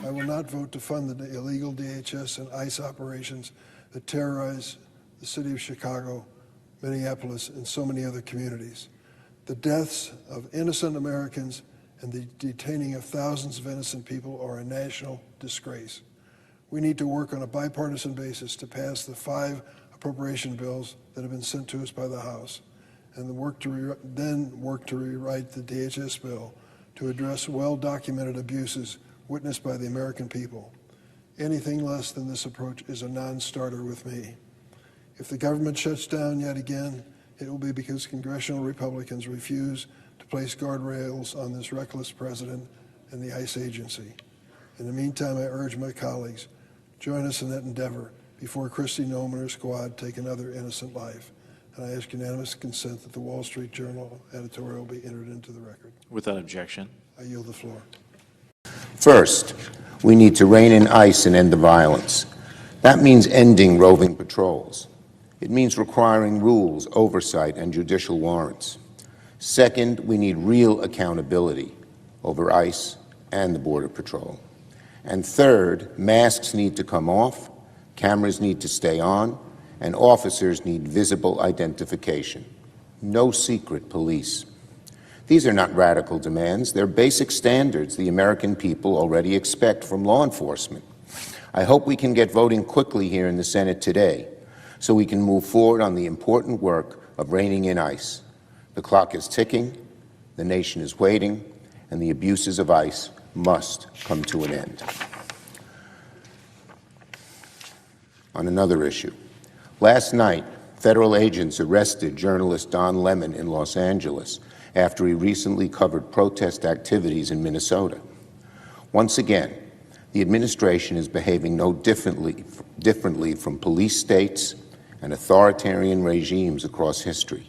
I will not vote to fund the illegal DHS and ICE operations that terrorize the city of Chicago, Minneapolis, and so many other communities. The deaths of innocent Americans and the detaining of thousands of innocent people are a national disgrace. We need to work on a bipartisan basis to pass the 5 appropriation bills that have been sent to us by the House, and then work to rewrite the DHS bill to address well-documented abuses witnessed by the American people. Anything less than this approach is a non-starter with me. If the government shuts down yet again, it will be because congressional Republicans refuse to place guardrails on this reckless president and the ICE agency. In the meantime, I urge my colleagues, join us in that endeavor before Kristi Noem and her squad take another innocent life. And I ask unanimous consent that the Wall Street Journal editorial be entered into the record. Without objection. I yield the floor. First, we need to rein in ICE and end the violence. That means ending roving patrols. It means requiring rules, oversight, and judicial warrants. Second, we need real accountability over ICE and the Border Patrol. And third, masks need to come off, cameras need to stay on, and officers need visible identification. No secret police. These are not radical demands. They're basic standards the American people already expect from law enforcement. I hope we can get voting quickly here in the Senate today so we can move forward on the important work of reining in ICE. The clock is ticking, the nation is waiting, and the abuses of ICE must come to an end. On another issue, last night, federal agents arrested journalist Don Lemon in Los Angeles after he recently covered protest activities in Minnesota. Once again, the administration is behaving no differently from police states and authoritarian regimes across history.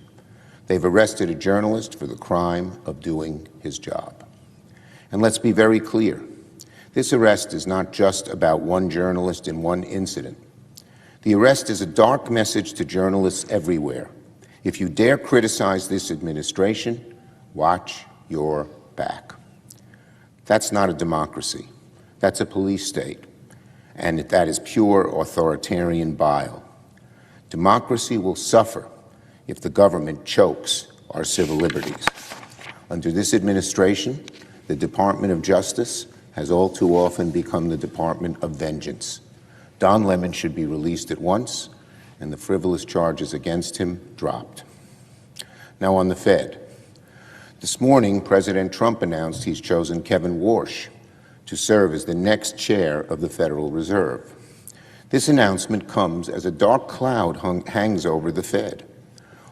They've arrested a journalist for the crime of doing his job. And let's be very clear, this arrest is not just about one journalist in one incident. The arrest is a dark message to journalists everywhere. If you dare criticize this administration, watch your back. That's not a democracy. That's a police state. And that is pure authoritarian bile. Democracy will suffer if the government chokes our civil liberties. Under this administration, the Department of Justice has all too often become the Department of Vengeance. Don Lemon should be released at once, and the frivolous charges against him dropped. Now on the Fed. This morning, President Trump announced he's chosen Kevin Warsh to serve as the next chair of the Federal Reserve. This announcement comes as a dark cloud hangs over the Fed.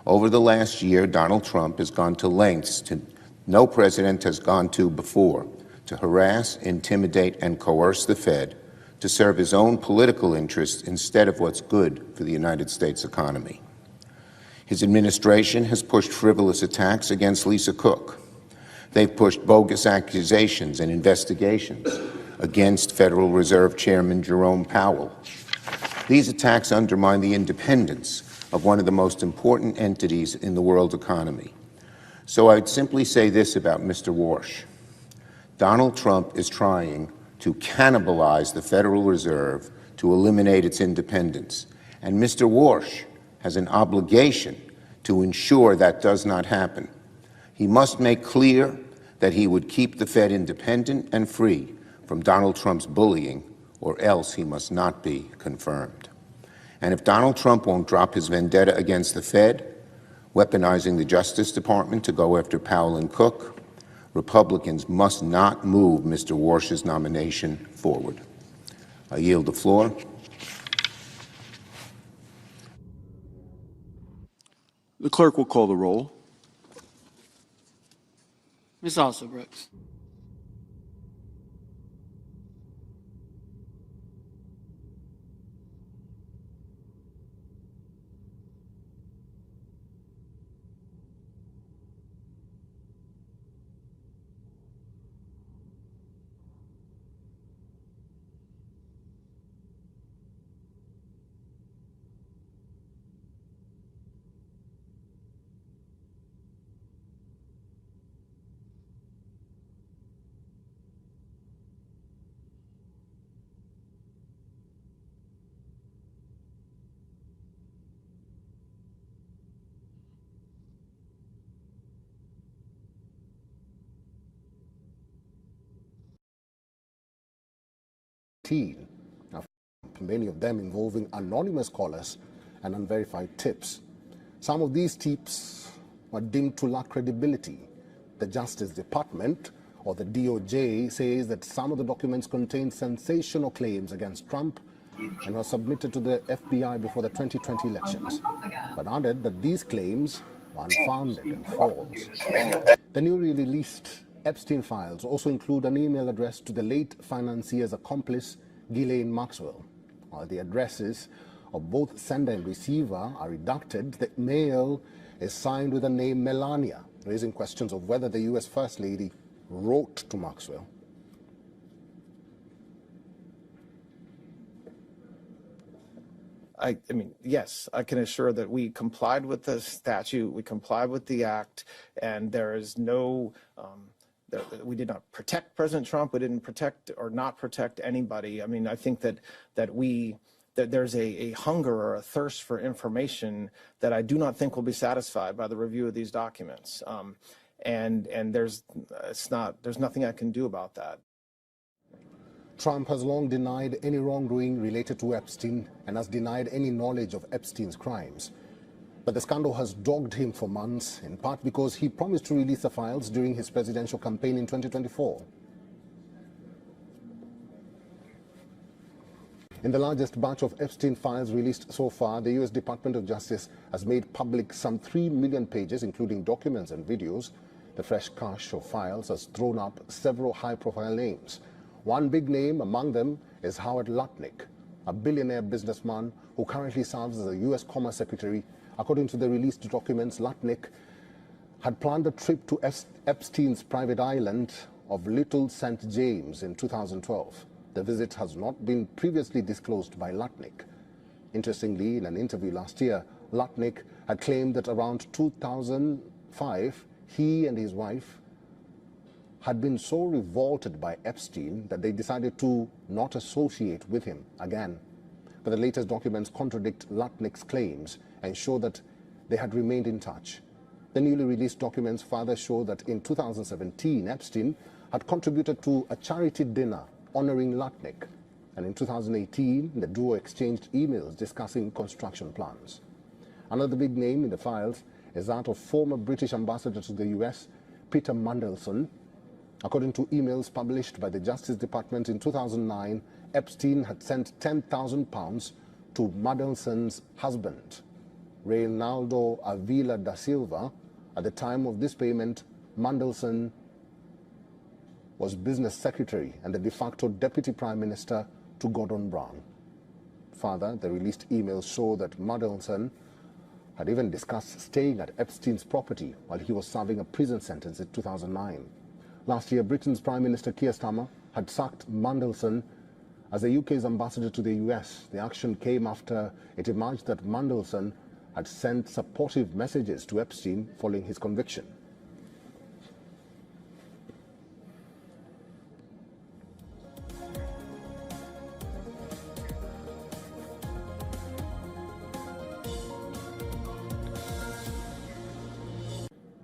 Over the last year, Donald Trump has gone to lengths no president has gone to before to harass, intimidate, and coerce the Fed to serve his own political interests instead of what's good for the United States economy. His administration has pushed frivolous attacks against Lisa Cook. They've pushed bogus accusations and investigations against Federal Reserve Chairman Jerome Powell. These attacks undermine the independence of one of the most important entities in the world economy. So I'd simply say this about Mr. Warsh. Donald Trump is trying to cannibalize the Federal Reserve to eliminate its independence. And Mr. Warsh has an obligation to ensure that does not happen. He must make clear that he would keep the Fed independent and free from Donald Trump's bullying, or else he must not be confirmed. And if Donald Trump won't drop his vendetta against the Fed, weaponizing the Justice Department to go after Powell and Cook, Republicans must not move Mr. Warsh's nomination forward. I yield the floor. The clerk will call the roll. Ms. Alsobrooks. 2018, many of them involving anonymous callers and unverified tips. Some of these tips were deemed to lack credibility. The Justice Department, or the DOJ, says that some of the documents contain sensational claims against Trump and were submitted to the FBI before the 2020 elections, but added that these claims were unfounded and false. The newly released Epstein files also include an email address to the late financier's accomplice, Ghislaine Maxwell. While the addresses of both sender and receiver are redacted, the mail is signed with the name Melania, raising questions of whether the U.S. First Lady wrote to Maxwell. I mean, yes, I can assure that we complied with the statute, we complied with the act, and there is no, we did not protect President Trump, we didn't protect or not protect anybody. I mean, I think that there's a hunger or a thirst for information that I do not think will be satisfied by the review of these documents. And there's nothing I can do about that. Trump has long denied any wrongdoing related to Epstein and has denied any knowledge of Epstein's crimes. But the scandal has dogged him for months, in part because he promised to release the files during his presidential campaign in 2024. In the largest batch of Epstein files released so far, the U.S. Department of Justice has made public some 3 million pages, including documents and videos. The fresh cache of files has thrown up several high-profile names. One big name among them is Howard Lutnick, a billionaire businessman who currently serves as a U.S. Commerce Secretary. According to the released documents, Lutnick had planned a trip to Epstein's private island of Little St. James in 2012. The visit has not been previously disclosed by Lutnick. Interestingly, in an interview last year, Lutnick had claimed that around 2005, he and his wife had been so revolted by Epstein that they decided to not associate with him again. But the latest documents contradict Lutnick's claims and show that they had remained in touch. The newly released documents further show that in 2017, Epstein had contributed to a charity dinner honoring Lutnick, and in 2018, the duo exchanged emails discussing construction plans. Another big name in the files is that of former British ambassador to the US, Peter Mandelson. According to emails published by the Justice Department in 2009, Epstein had sent £10,000 to Mandelson's husband, Reynaldo Avila da Silva. At the time of this payment, Mandelson was business secretary and the de facto deputy prime minister to Gordon Brown. Further, the released emails show that Mandelson had even discussed staying at Epstein's property while he was serving a prison sentence in 2009. Last year, Britain's Prime Minister Keir Starmer had sacked Mandelson as the UK's ambassador to the US. The action came after it emerged that Mandelson had sent supportive messages to Epstein following his conviction.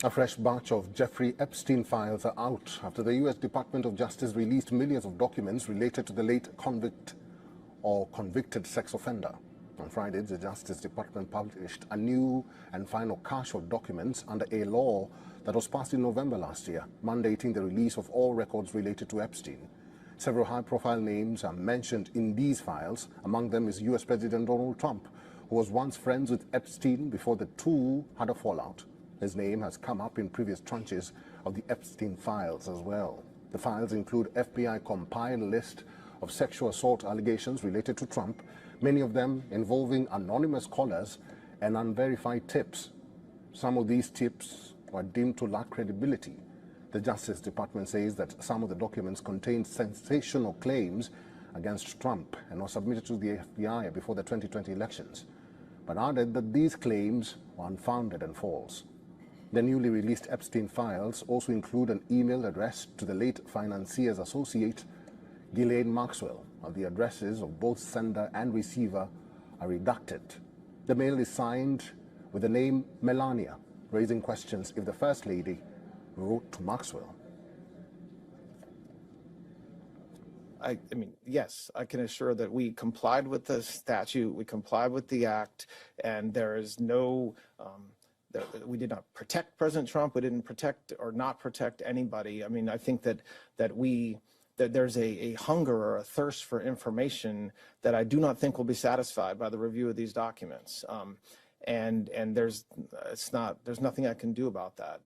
A fresh batch of Jeffrey Epstein files are out after the U.S. Department of Justice released millions of documents related to the late convict or convicted sex offender. On Friday, the Justice Department published a new and final cache of documents under a law that was passed in November last year, mandating the release of all records related to Epstein. Several high-profile names are mentioned in these files. Among them is U.S. President Donald Trump, who was once friends with Epstein before the two had a fallout. His name has come up in previous tranches of the Epstein files as well. The files include FBI-compiled list of sexual assault allegations related to Trump, many of them involving anonymous callers and unverified tips. Some of these tips were deemed to lack credibility. The Justice Department says that some of the documents contain sensational claims against Trump and were submitted to the FBI before the 2020 elections, but added that these claims were unfounded and false. The newly released Epstein files also include an email address to the late financier's associate, Ghislaine Maxwell, while the addresses of both sender and receiver are redacted. The mail is signed with the name Melania, raising questions if the First Lady wrote to Maxwell. I mean, yes, I can assure that we complied with the statute, we complied with the act, and there is no, we did not protect President Trump. We didn't protect or not protect anybody. I mean, I think that there's a hunger or a thirst for information that I do not think will be satisfied by the review of these documents. And there's nothing I can do about that.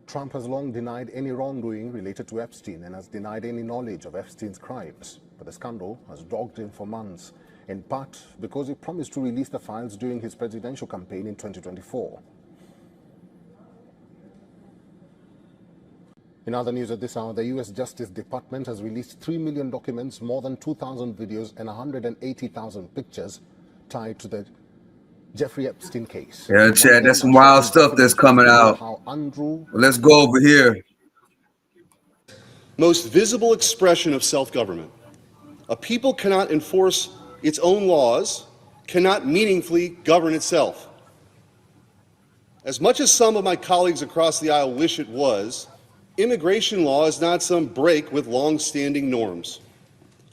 Trump has long denied any wrongdoing related to Epstein and has denied any knowledge of Epstein's crimes. But the scandal has dogged him for months, in part because he promised to release the files during his presidential campaign in 2024. In other news at this hour, the U.S. Justice Department has released 3 million documents, more than 2,000 videos, and 180,000 pictures tied to the Jeffrey Epstein case. Yeah, Chad, that's some wild stuff that's coming out. Let's go over here. Most visible expression of self-government. A people cannot enforce its own laws, cannot meaningfully govern itself. As much as some of my colleagues across the aisle wish it was, immigration law is not some break with long-standing norms.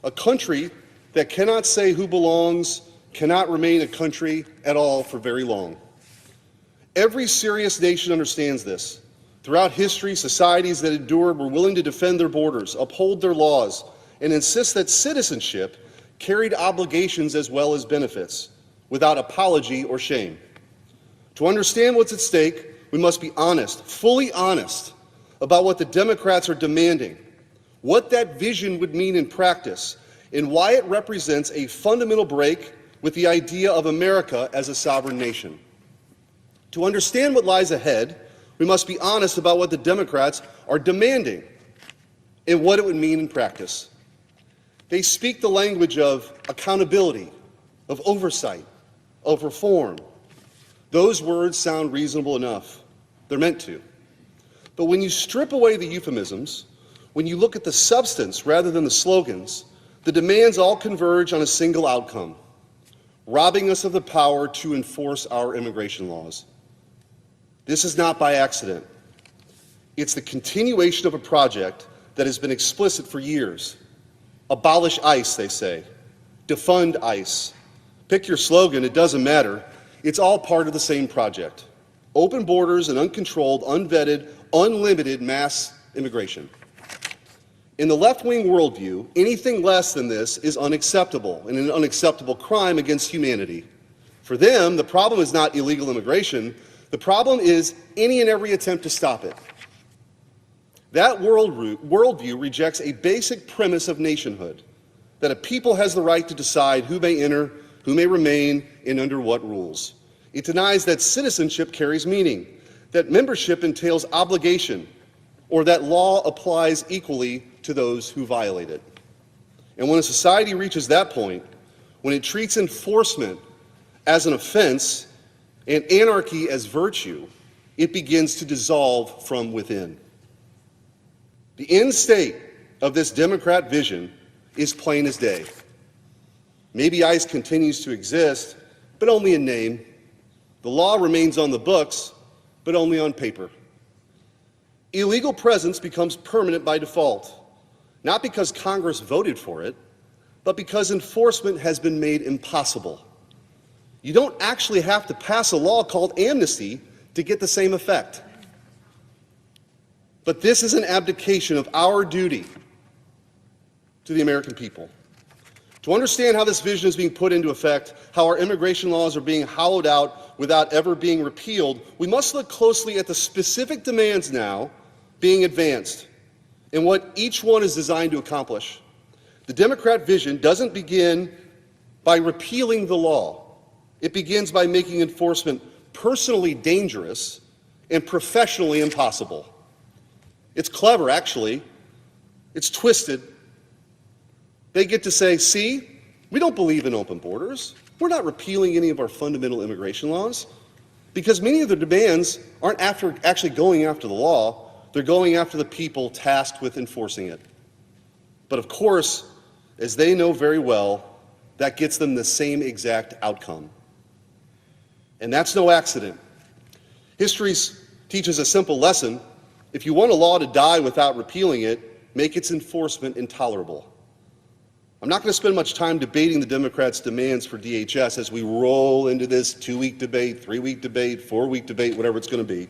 A country that cannot say who belongs cannot remain a country at all for very long. Every serious nation understands this. Throughout history, societies that endured were willing to defend their borders, uphold their laws, and insist that citizenship carried obligations as well as benefits, without apology or shame. To understand what's at stake, we must be honest, fully honest, about what the Democrats are demanding, what that vision would mean in practice, and why it represents a fundamental break with the idea of America as a sovereign nation. To understand what lies ahead, we must be honest about what the Democrats are demanding and what it would mean in practice. They speak the language of accountability, of oversight, of reform. Those words sound reasonable enough. They're meant to. But when you strip away the euphemisms, when you look at the substance rather than the slogans, the demands all converge on a single outcome: robbing us of the power to enforce our immigration laws. This is not by accident. It's the continuation of a project that has been explicit for years. Abolish ICE, they say. Defund ICE. Pick your slogan, it doesn't matter. It's all part of the same project. Open borders and uncontrolled, unvetted, unlimited mass immigration. In the left-wing worldview, anything less than this is unacceptable and an unacceptable crime against humanity. For them, the problem is not illegal immigration. The problem is any and every attempt to stop it. That worldview rejects a basic premise of nationhood, that a people has the right to decide who may enter, who may remain, and under what rules. It denies that citizenship carries meaning, that membership entails obligation, or that law applies equally to those who violate it. And when a society reaches that point, when it treats enforcement as an offense and anarchy as virtue, it begins to dissolve from within. The end state of this Democrat vision is plain as day. Maybe ICE continues to exist, but only in name. The law remains on the books, but only on paper. Illegal presence becomes permanent by default, not because Congress voted for it, but because enforcement has been made impossible. You don't actually have to pass a law called amnesty to get the same effect. But this is an abdication of our duty to the American people. To understand how this vision is being put into effect, how our immigration laws are being hollowed out without ever being repealed, we must look closely at the specific demands now being advanced and what each one is designed to accomplish. The Democrat vision doesn't begin by repealing the law. It begins by making enforcement personally dangerous and professionally impossible. It's clever, actually. It's twisted. They get to say, see, we don't believe in open borders. We're not repealing any of our fundamental immigration laws, because many of the demands aren't actually going after the law. They're going after the people tasked with enforcing it. But of course, as they know very well, that gets them the same exact outcome. And that's no accident. History teaches a simple lesson. If you want a law to die without repealing it, make its enforcement intolerable. I'm not going to spend much time debating the Democrats' demands for DHS as we roll into this 2-week debate, 3-week debate, 4-week debate, whatever it's going to be.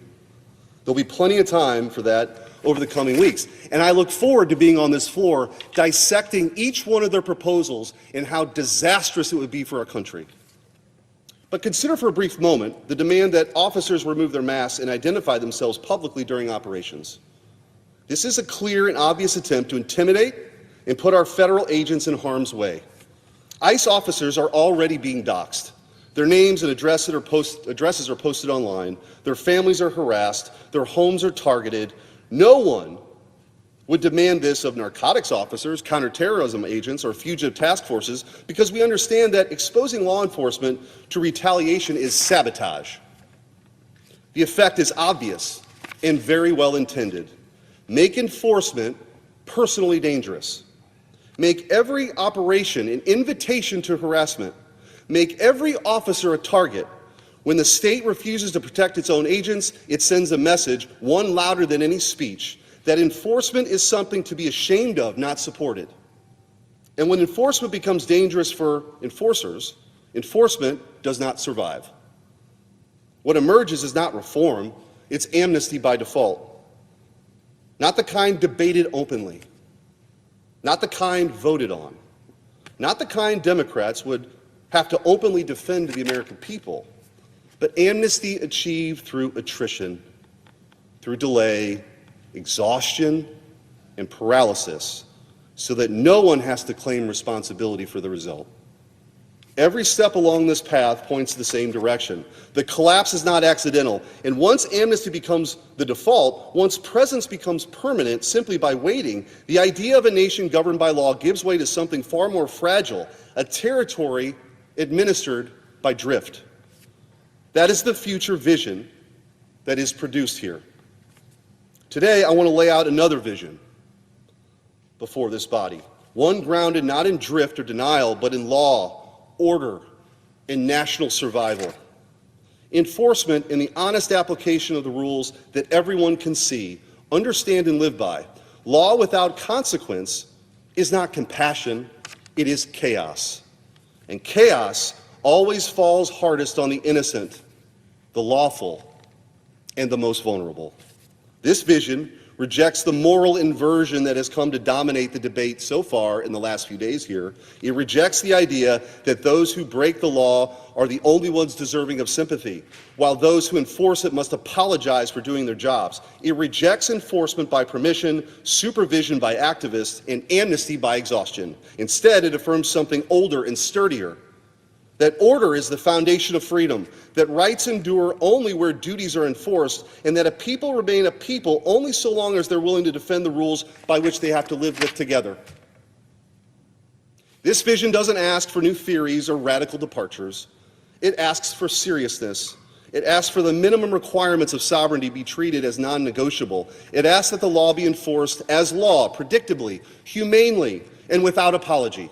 There'll be plenty of time for that over the coming weeks. And I look forward to being on this floor dissecting each one of their proposals and how disastrous it would be for our country. But consider for a brief moment the demand that officers remove their masks and identify themselves publicly during operations. This is a clear and obvious attempt to intimidate and put our federal agents in harm's way. ICE officers are already being doxxed. Their names and addresses are posted online. Their families are harassed. Their homes are targeted. No one would demand this of narcotics officers, counterterrorism agents, or fugitive task forces because we understand that exposing law enforcement to retaliation is sabotage. The effect is obvious and very well intended. Make enforcement personally dangerous. Make every operation an invitation to harassment. Make every officer a target. When the state refuses to protect its own agents, it sends a message, one louder than any speech, that enforcement is something to be ashamed of, not supported. And when enforcement becomes dangerous for enforcers, enforcement does not survive. What emerges is not reform, it's amnesty by default. Not the kind debated openly. Not the kind voted on. Not the kind Democrats would have to openly defend to the American people, but amnesty achieved through attrition, through delay, exhaustion, and paralysis, so that no one has to claim responsibility for the result. Every step along this path points the same direction. The collapse is not accidental, and once amnesty becomes the default, once presence becomes permanent simply by waiting, the idea of a nation governed by law gives way to something far more fragile, a territory administered by drift. That is the future vision that is produced here. Today, I want to lay out another vision before this body, one grounded not in drift or denial, but in law, order, and national survival. Enforcement in the honest application of the rules that everyone can see, understand, and live by. Law without consequence is not compassion, it is chaos. And chaos always falls hardest on the innocent, the lawful, and the most vulnerable. This vision rejects the moral inversion that has come to dominate the debate so far in the last few days here. It rejects the idea that those who break the law are the only ones deserving of sympathy, while those who enforce it must apologize for doing their jobs. It rejects enforcement by permission, supervision by activists, and amnesty by exhaustion. Instead, it affirms something older and sturdier, that order is the foundation of freedom, that rights endure only where duties are enforced, and that a people remain a people only so long as they're willing to defend the rules by which they have to live with together. This vision doesn't ask for new theories or radical departures. It asks for seriousness. It asks for the minimum requirements of sovereignty be treated as non-negotiable. It asks that the law be enforced as law, predictably, humanely, and without apology.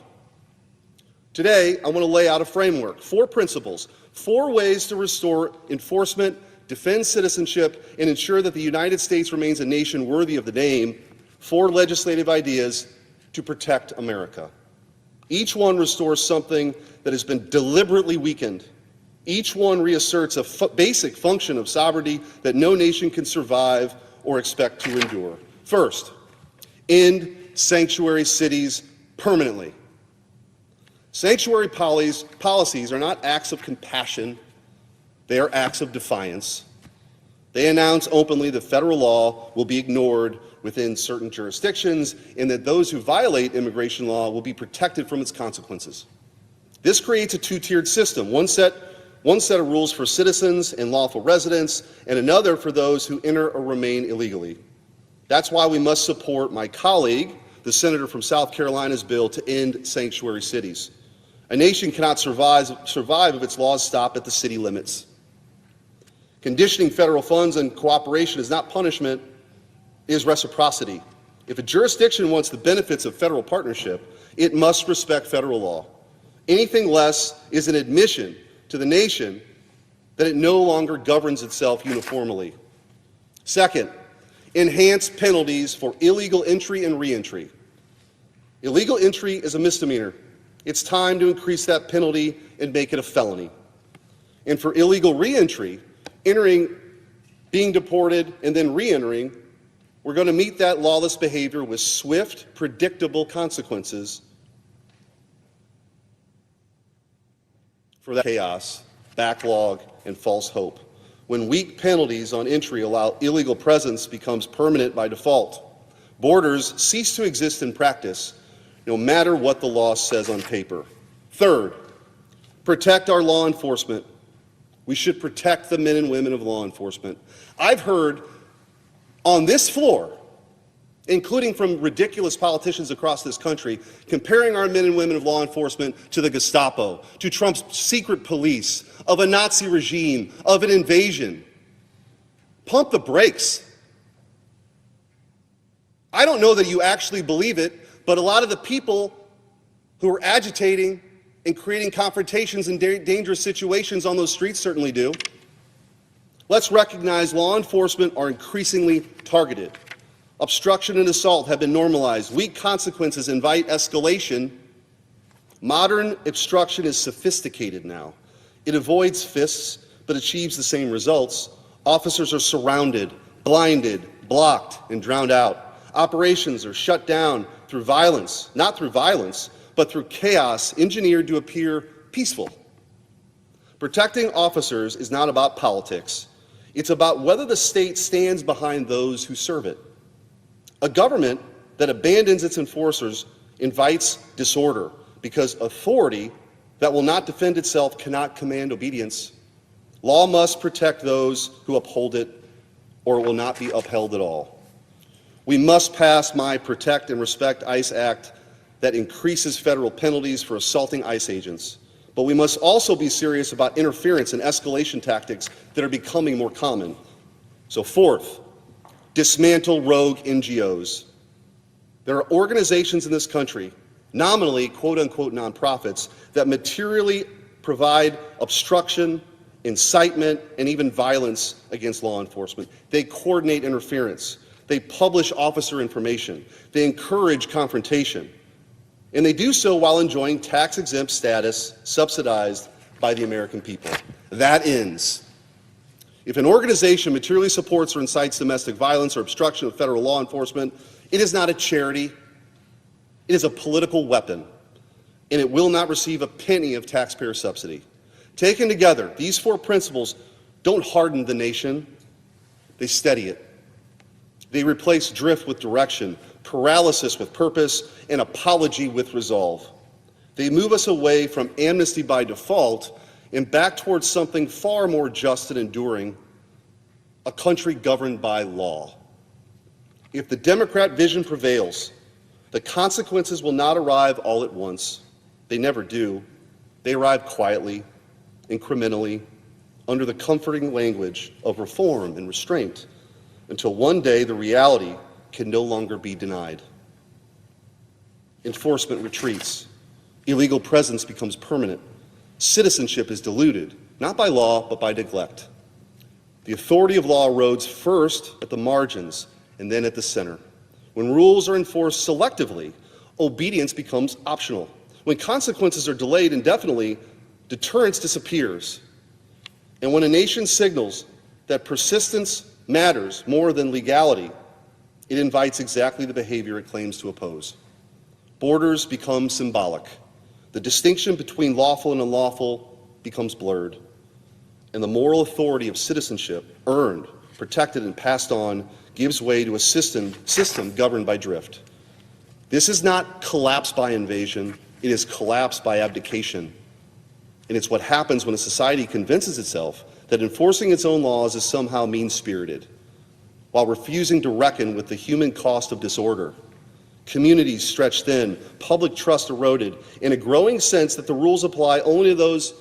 Today, I want to lay out a framework, 4 principles, 4 ways to restore enforcement, defend citizenship, and ensure that the United States remains a nation worthy of the name, 4 legislative ideas to protect America. Each one restores something that has been deliberately weakened. Each one reasserts a basic function of sovereignty that no nation can survive or expect to endure. First, end sanctuary cities permanently. Sanctuary policies are not acts of compassion, they are acts of defiance. They announce openly that federal law will be ignored within certain jurisdictions and that those who violate immigration law will be protected from its consequences. This creates a 2-tiered system, one set of rules for citizens and lawful residents, and another for those who enter or remain illegally. That's why we must support my colleague, the senator from South Carolina's bill to end sanctuary cities. A nation cannot survive if its laws stop at the city limits. Conditioning federal funds and cooperation is not punishment, it is reciprocity. If a jurisdiction wants the benefits of federal partnership, it must respect federal law. Anything less is an admission to the nation that it no longer governs itself uniformly. Second, enhance penalties for illegal entry and reentry. Illegal entry is a misdemeanor. It's time to increase that penalty and make it a felony. And for illegal reentry, entering, being deported, and then reentering, we're going to meet that lawless behavior with swift, predictable consequences for that chaos, backlog, and false hope. When weak penalties on entry allow illegal presence becomes permanent by default. Borders cease to exist in practice, no matter what the law says on paper. Third, protect our law enforcement. We should protect the men and women of law enforcement. I've heard on this floor, including from ridiculous politicians across this country, comparing our men and women of law enforcement to the Gestapo, to Trump's secret police, of a Nazi regime, of an invasion. Pump the brakes. I don't know that you actually believe it, but a lot of the people who are agitating and creating confrontations and dangerous situations on those streets certainly do. Let's recognize law enforcement are increasingly targeted. Obstruction and assault have been normalized. Weak consequences invite escalation. Modern obstruction is sophisticated now. It avoids fists, but achieves the same results. Officers are surrounded, blinded, blocked, and drowned out. Operations are shut down through violence, not through violence, but through chaos engineered to appear peaceful. Protecting officers is not about politics. It's about whether the state stands behind those who serve it. A government that abandons its enforcers invites disorder, because authority that will not defend itself cannot command obedience. Law must protect those who uphold it, or it will not be upheld at all. We must pass my Protect and Respect ICE Act that increases federal penalties for assaulting ICE agents. But we must also be serious about interference and escalation tactics that are becoming more common. So fourth, dismantle rogue NGOs. There are organizations in this country, nominally quote-unquote nonprofits, that materially provide obstruction, incitement, and even violence against law enforcement. They coordinate interference. They publish officer information. They encourage confrontation. And they do so while enjoying tax-exempt status subsidized by the American people. That ends. If an organization materially supports or incites domestic violence or obstruction of federal law enforcement, it is not a charity. It is a political weapon, and it will not receive a penny of taxpayer subsidy. Taken together, these four principles don't harden the nation, they steady it. They replace drift with direction, paralysis with purpose, and apology with resolve. They move us away from amnesty by default and back towards something far more just and enduring, a country governed by law. If the Democrat vision prevails, the consequences will not arrive all at once. They never do. They arrive quietly, incrementally, under the comforting language of reform and restraint, until one day the reality can no longer be denied. Enforcement retreats. Illegal presence becomes permanent. Citizenship is diluted, not by law, but by neglect. The authority of law erodes first at the margins and then at the center. When rules are enforced selectively, obedience becomes optional. When consequences are delayed indefinitely, deterrence disappears. And when a nation signals that persistence matters more than legality, it invites exactly the behavior it claims to oppose. Borders become symbolic. The distinction between lawful and unlawful becomes blurred. And the moral authority of citizenship, earned, protected, and passed on, gives way to a system governed by drift. This is not collapse by invasion, it is collapse by abdication. And it's what happens when a society convinces itself that enforcing its own laws is somehow mean-spirited, while refusing to reckon with the human cost of disorder. Communities stretched thin, public trust eroded, and a growing sense that the rules apply only to those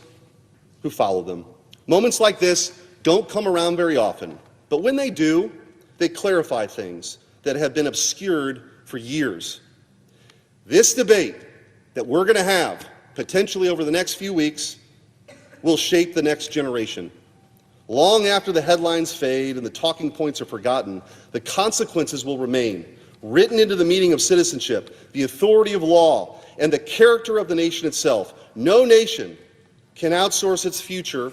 who follow them. Moments like this don't come around very often, but when they do, they clarify things that have been obscured for years. This debate that we're going to have, potentially over the next few weeks, will shape the next generation. Long after the headlines fade and the talking points are forgotten, the consequences will remain, written into the meaning of citizenship, the authority of law, and the character of the nation itself. No nation can outsource its future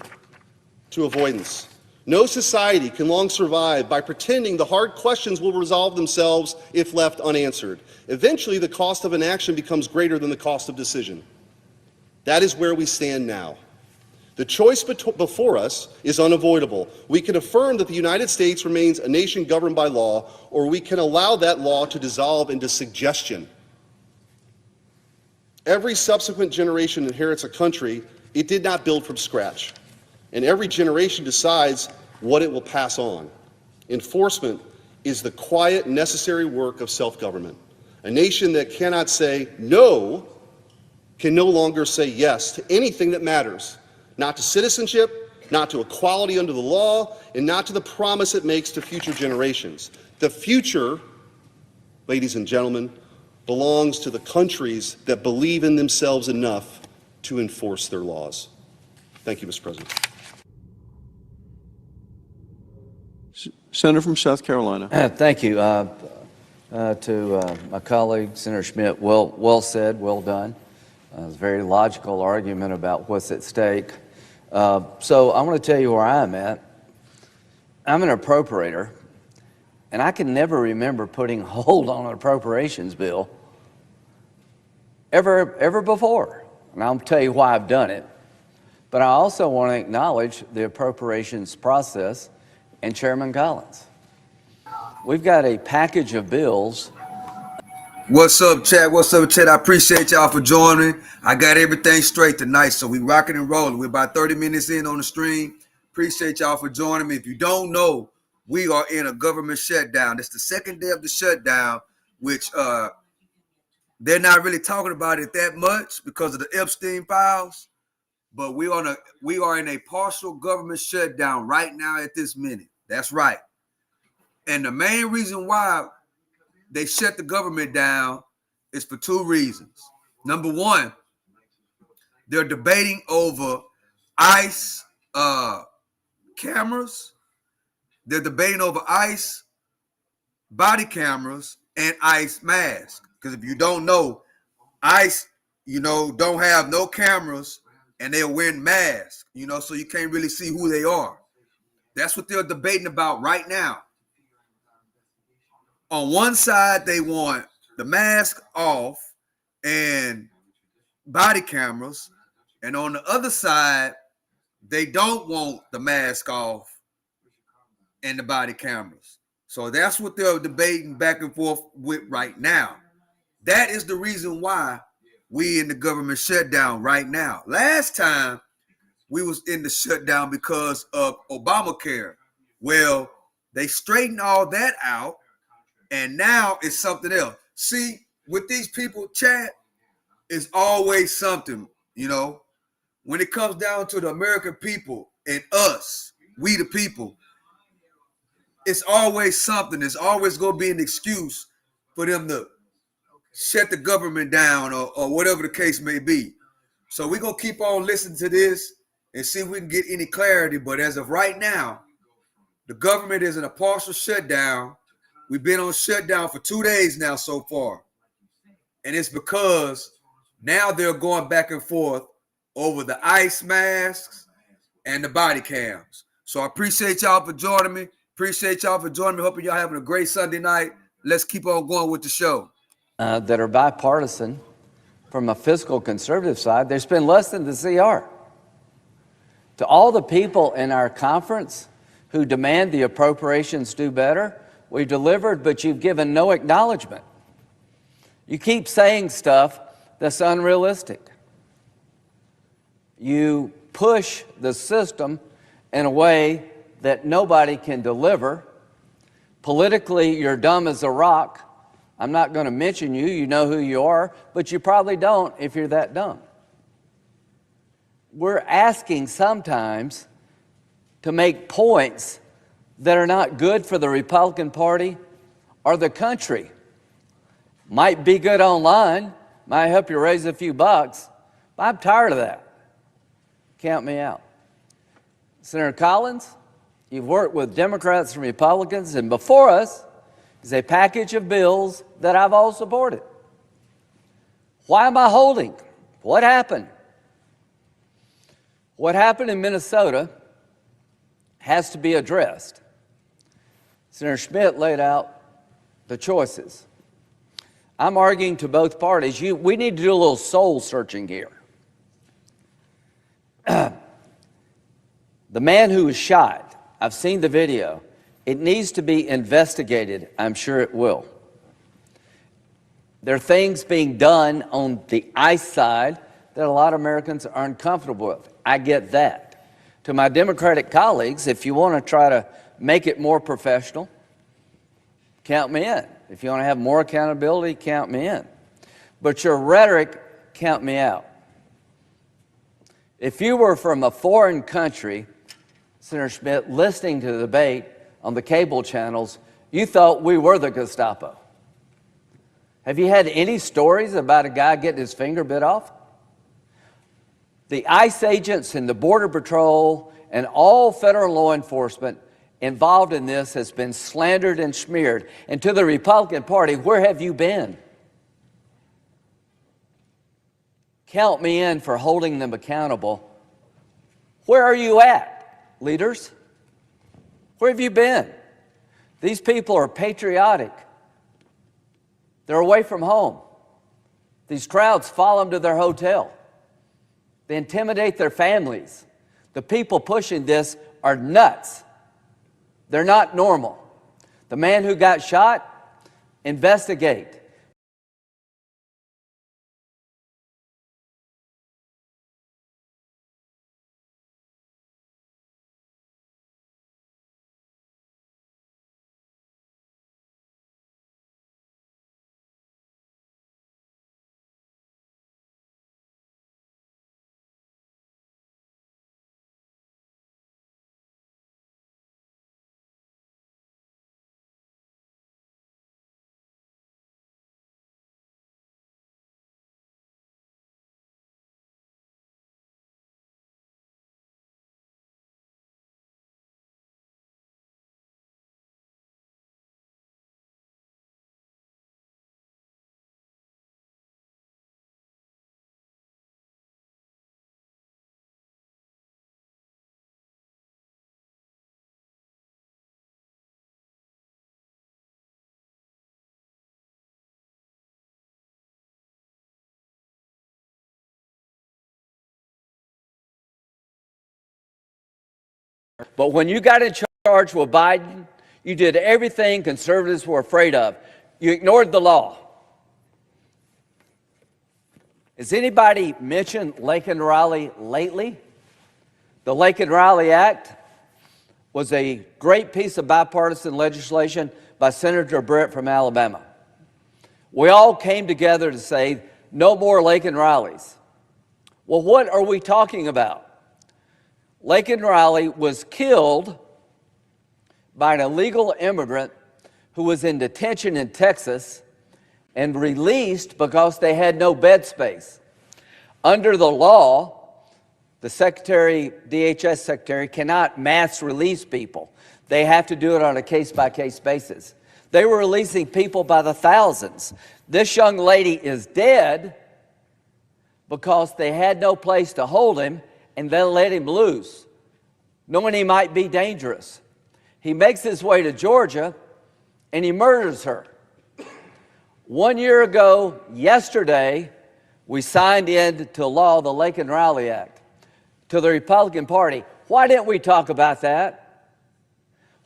to avoidance. No society can long survive by pretending the hard questions will resolve themselves if left unanswered. Eventually, the cost of inaction becomes greater than the cost of decision. That is where we stand now. The choice before us is unavoidable. We can affirm that the United States remains a nation governed by law, or we can allow that law to dissolve into suggestion. Every subsequent generation inherits a country it did not build from scratch, and every generation decides what it will pass on. Enforcement is the quiet, necessary work of self-government. A nation that cannot say no can no longer say yes to anything that matters. Not to citizenship, not to equality under the law, and not to the promise it makes to future generations. The future, ladies and gentlemen, belongs to the countries that believe in themselves enough to enforce their laws. Thank you, Mr. President. Senator from South Carolina. Thank you. To my colleague, Senator Schmidt, well said, well done. It's a very logical argument about what's at stake. So I want to tell you where I'm at. I'm an appropriator, and I can never remember putting a hold on an appropriations bill ever before. And I'll tell you why I've done it. But I also want to acknowledge the appropriations process and Chairman Collins. We've got a package of bills. What's up, chat? What's up, chat? I appreciate y'all for joining. I got everything straight tonight, so we rocking and rolling. We're about 30 minutes in on the stream. Appreciate y'all for joining me. If you don't know, we are in a government shutdown. It's the second day of the shutdown, which they're not really talking about it that much because of the Epstein files. But we are in a partial government shutdown right now at this minute. That's right. And the main reason why they shut the government down is for two reasons. Number one, they're debating over ICE cameras. They're debating over ICE body cameras and ICE masks. Because if you don't know, ICE, don't have no cameras and they're wearing masks, so you can't really see who they are. That's what they're debating about right now. On one side, they want the mask off and body cameras. And on the other side, they don't want the mask off and the body cameras. So that's what they're debating back and forth with right now. That is the reason why we in the government shutdown right now. Last time we was in the shutdown because of Obamacare. Well, they straightened all that out, and now it's something else. See, with these people, chat, it's always something, when it comes down to the American people and us, we the people, it's always something. It's always going to be an excuse for them to shut the government down or whatever the case may be. So we're going to keep on listening to this and see if we can get any clarity. But as of right now, the government is in a partial shutdown. We've been on shutdown for 2 days now so far. And it's because now they're going back and forth over the ICE masks and the body cams. So I appreciate y'all for joining me. Hoping y'all having a great Sunday night. Let's keep on going with the show. That are bipartisan. From a fiscal conservative side, they spend less than the CR. To all the people in our conference who demand the appropriations do better, we've delivered, but you've given no acknowledgement. You keep saying stuff that's unrealistic. You push the system in a way that nobody can deliver. Politically, you're dumb as a rock. I'm not going to mention you. You know who you are, but you probably don't if you're that dumb. We're asking sometimes to make points that are not good for the Republican Party or the country. Might be good online, might help you raise a few bucks, but I'm tired of that. Count me out. Senator Collins, You've worked with Democrats and Republicans, and before us is a package of bills that I've all supported. Why am I holding? What happened? What happened in Minnesota has to be addressed. Senator Schmidt laid out the choices. I'm arguing to both parties, we need to do a little soul searching here. The man who was shot, I've seen the video. It needs to be investigated. I'm sure it will. There are things being done on the ICE side that a lot of Americans are uncomfortable with. I get that. To my Democratic colleagues, if you want to try to make it more professional, count me in. If you want to have more accountability, count me in. But your rhetoric, count me out. If you were from a foreign country, Senator Schmidt, listening to the debate on the cable channels, you thought we were the Gestapo. Have you had any stories about a guy getting his finger bit off? The ICE agents and the Border Patrol and all federal law enforcement involved in this has been slandered and smeared. And to the Republican Party, where have you been? Count me in for holding them accountable. Where are you at, leaders? Where have you been? These people are patriotic. They're away from home. These crowds follow them to their hotel. They intimidate their families. The people pushing this are nuts. They're not normal. The man who got shot, investigate. But when you got in charge with Biden, you did everything conservatives were afraid of. You ignored the law. Has anybody mentioned Laken Riley lately? The Laken Riley Act was a great piece of bipartisan legislation by Senator Britt from Alabama. We all came together to say, no more Laken Rileys. Well, what are we talking about? Laken Riley was killed by an illegal immigrant who was in detention in Texas and released because they had no bed space. Under the law, the DHS secretary cannot mass release people. They have to do it on a case-by-case basis. They were releasing people by the thousands. This young lady is dead because they had no place to hold him and then let him loose, knowing he might be dangerous. He makes his way to Georgia and he murders her. 1 year ago, yesterday, we signed into law the Laken Riley Act. To the Republican Party, why didn't we talk about that?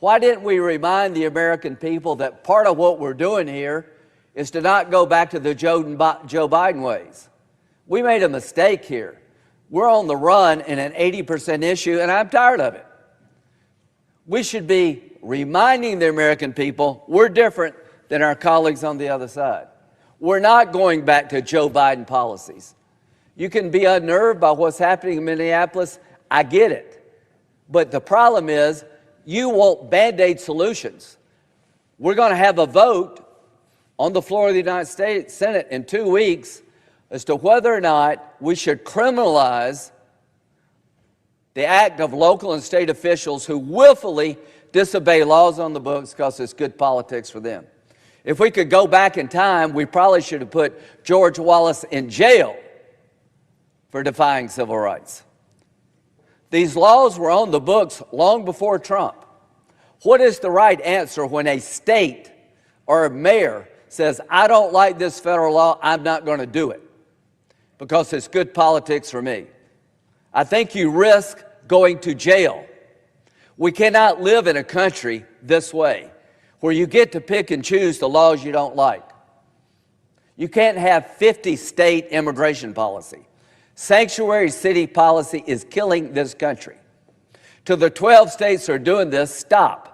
Why didn't we remind the American people that part of what we're doing here is to not go back to the Joe Biden ways? We made a mistake here. We're on the run in an 80% issue, and I'm tired of it. We should be reminding the American people we're different than our colleagues on the other side. We're not going back to Joe Biden policies. You can be unnerved by what's happening in Minneapolis. I get it. But the problem is you want Band-Aid solutions. We're going to have a vote on the floor of the United States Senate in 2 weeks as to whether or not we should criminalize the act of local and state officials who willfully disobey laws on the books because it's good politics for them. If we could go back in time, we probably should have put George Wallace in jail for defying civil rights. These laws were on the books long before Trump. What is the right answer when a state or a mayor says, I don't like this federal law, I'm not going to do it because it's good politics for me? I think you risk going to jail. We cannot live in a country this way, where you get to pick and choose the laws you don't like. You can't have 50 state immigration policy. Sanctuary city policy is killing this country. To the 12 states that are doing this, stop.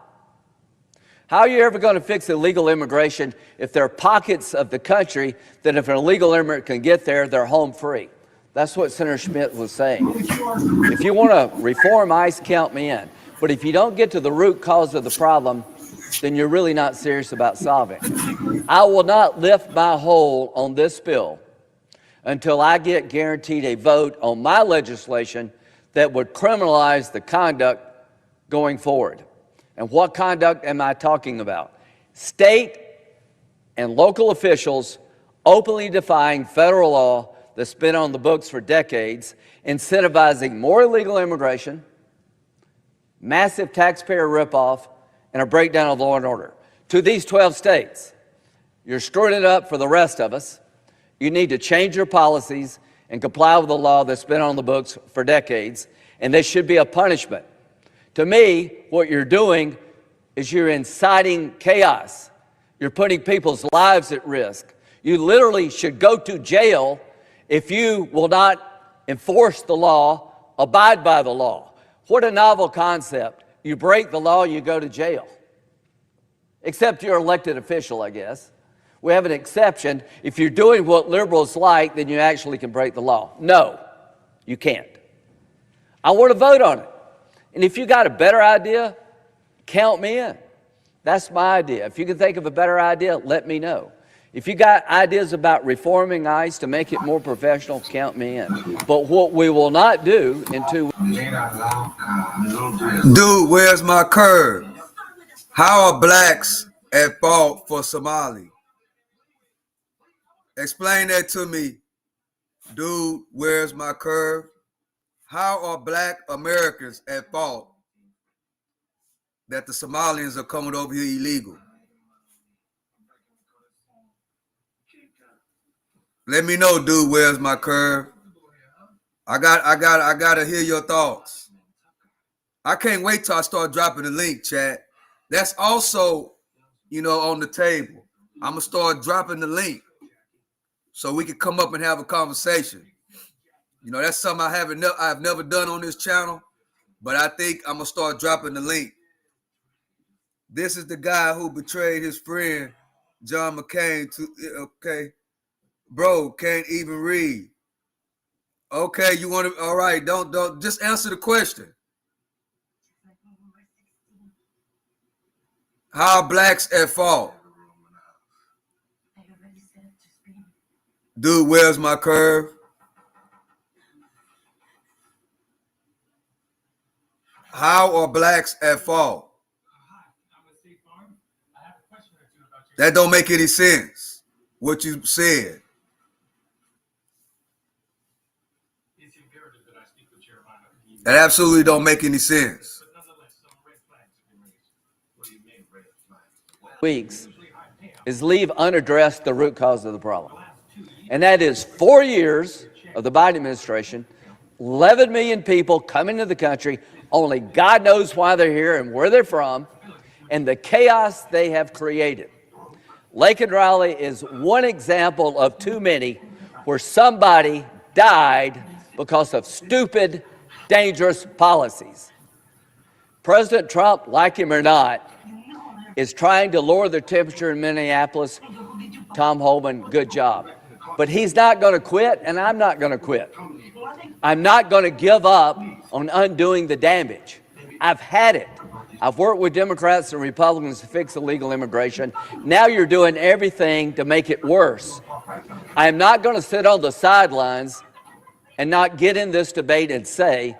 How are you ever going to fix illegal immigration if there are pockets of the country that if an illegal immigrant can get there, they're home free? That's what Senator Schmidt was saying. If you want to reform ICE, count me in. But if you don't get to the root cause of the problem, then you're really not serious about solving it. I will not lift my hold on this bill until I get guaranteed a vote on my legislation that would criminalize the conduct going forward. And what conduct am I talking about? State and local officials openly defying federal law that's been on the books for decades, incentivizing more illegal immigration, massive taxpayer ripoff, and a breakdown of law and order. To these 12 states, you're screwing it up for the rest of us. You need to change your policies and comply with the law that's been on the books for decades, and there should be a punishment. To me, what you're doing is you're inciting chaos. You're putting people's lives at risk. You literally should go to jail if you will not enforce the law, abide by the law. What a novel concept. You break the law, you go to jail. Except you're an elected official, I guess. We have an exception. If you're doing what liberals like, then you actually can break the law. No, you can't. I want to vote on it. And if you got a better idea, count me in. That's my idea. If you can think of a better idea, let me know. If you got ideas about reforming ICE to make it more professional, count me in. But what we will not do in 2 weeks. Dude, where's my curve? How are blacks at fault for Somali? Explain that to me. Dude, where's my curve? How are black Americans at fault that the Somalians are coming over here illegal? Let me know, dude, where's my curve? I gotta hear your thoughts. I can't wait till I start dropping the link, chat. That's also, on the table. I'm gonna start dropping the link so we can come up and have a conversation. That's something I've never done on this channel, but I think I'm gonna start dropping the link. This is the guy who betrayed his friend John McCain okay. Bro, can't even read. Okay, you want to, all right, don't just answer the question. How are blacks at fault? Dude, where's my curve? How are blacks at fault? That don't make any sense, what you said. That absolutely don't make any sense. Weeks is leave unaddressed the root cause of the problem. And that is 4 years of the Biden administration, 11 million people coming to the country, only God knows why they're here and where they're from, and the chaos they have created. Laken Riley is one example of too many where somebody died because of stupid, dangerous policies. President Trump, like him or not, is trying to lower the temperature in Minneapolis. Tom Holman, good job. But he's not going to quit, and I'm not going to quit. I'm not going to give up on undoing the damage. I've had it. I've worked with Democrats and Republicans to fix illegal immigration. Now you're doing everything to make it worse. I am not going to sit on the sidelines and not get in this debate and say,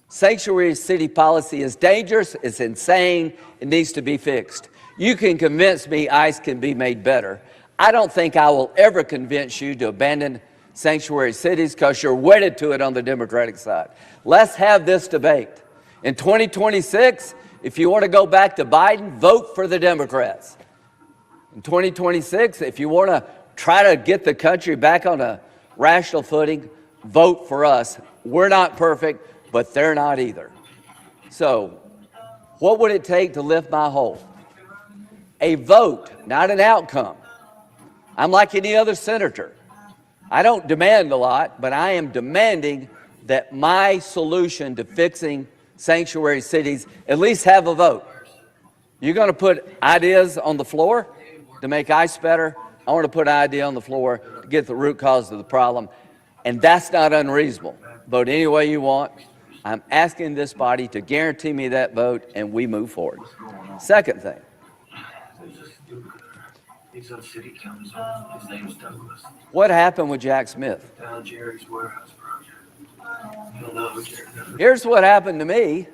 Sanctuary city policy is dangerous, it's insane, it needs to be fixed. You can convince me ICE can be made better. I don't think I will ever convince you to abandon sanctuary cities because you're wedded to it on the Democratic side. Let's have this debate. In 2026, if you want to go back to Biden, vote for the Democrats. In 2026, if you want to try to get the country back on a rational footing, vote for us. We're not perfect, but they're not either. So, what would it take to lift my hold? A vote, not an outcome. I'm like any other senator. I don't demand a lot, but I am demanding that my solution to fixing sanctuary cities at least have a vote. You're going to put ideas on the floor to make ICE better. I want to put an idea on the floor to get the root cause of the problem, and that's not unreasonable. Vote any way you want. I'm asking this body to guarantee me that vote, and we move forward. Second thing. What happened with Jack Smith? Here's what happened to me.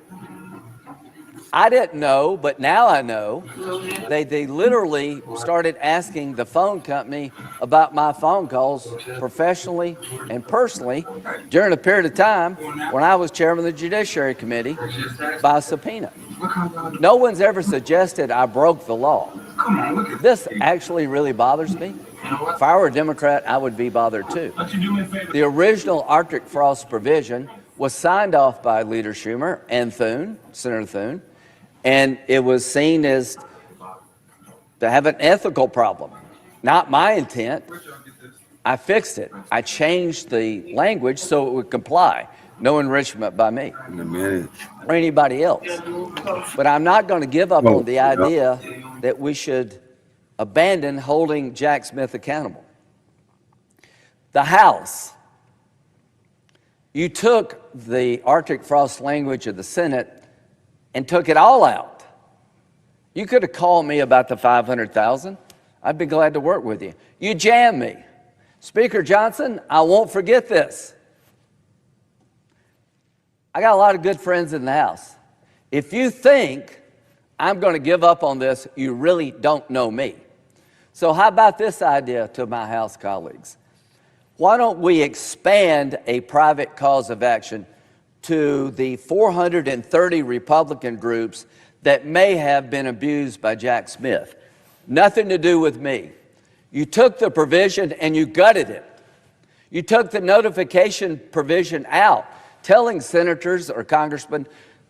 I didn't know, but now I know. They literally started asking the phone company about my phone calls professionally and personally during a period of time when I was chairman of the Judiciary Committee by subpoena. No one's ever suggested I broke the law. This actually really bothers me. If I were a Democrat, I would be bothered too. The original Arctic frost provision was signed off by Leader Schumer and Thune, Senator Thune, and it was seen as to have an ethical problem. Not my intent. I fixed it. I changed the language so it would comply. No enrichment by me or anybody else. But I'm not going to give up on the idea that we should abandon holding Jack Smith accountable. The House, you took the Arctic frost language of the Senate and took it all out. You could have called me about the 500,000. I'd be glad to work with you. You jammed me. Speaker Johnson, I won't forget this. I got a lot of good friends in the House. If you think I'm going to give up on this, you really don't know me. So how about this idea to my House colleagues? Why don't we expand a private cause of action to the 430 Republican groups that may have been abused by Jack Smith? Nothing to do with me. You took the provision and you gutted it. You took the notification provision out, telling senators or congressmen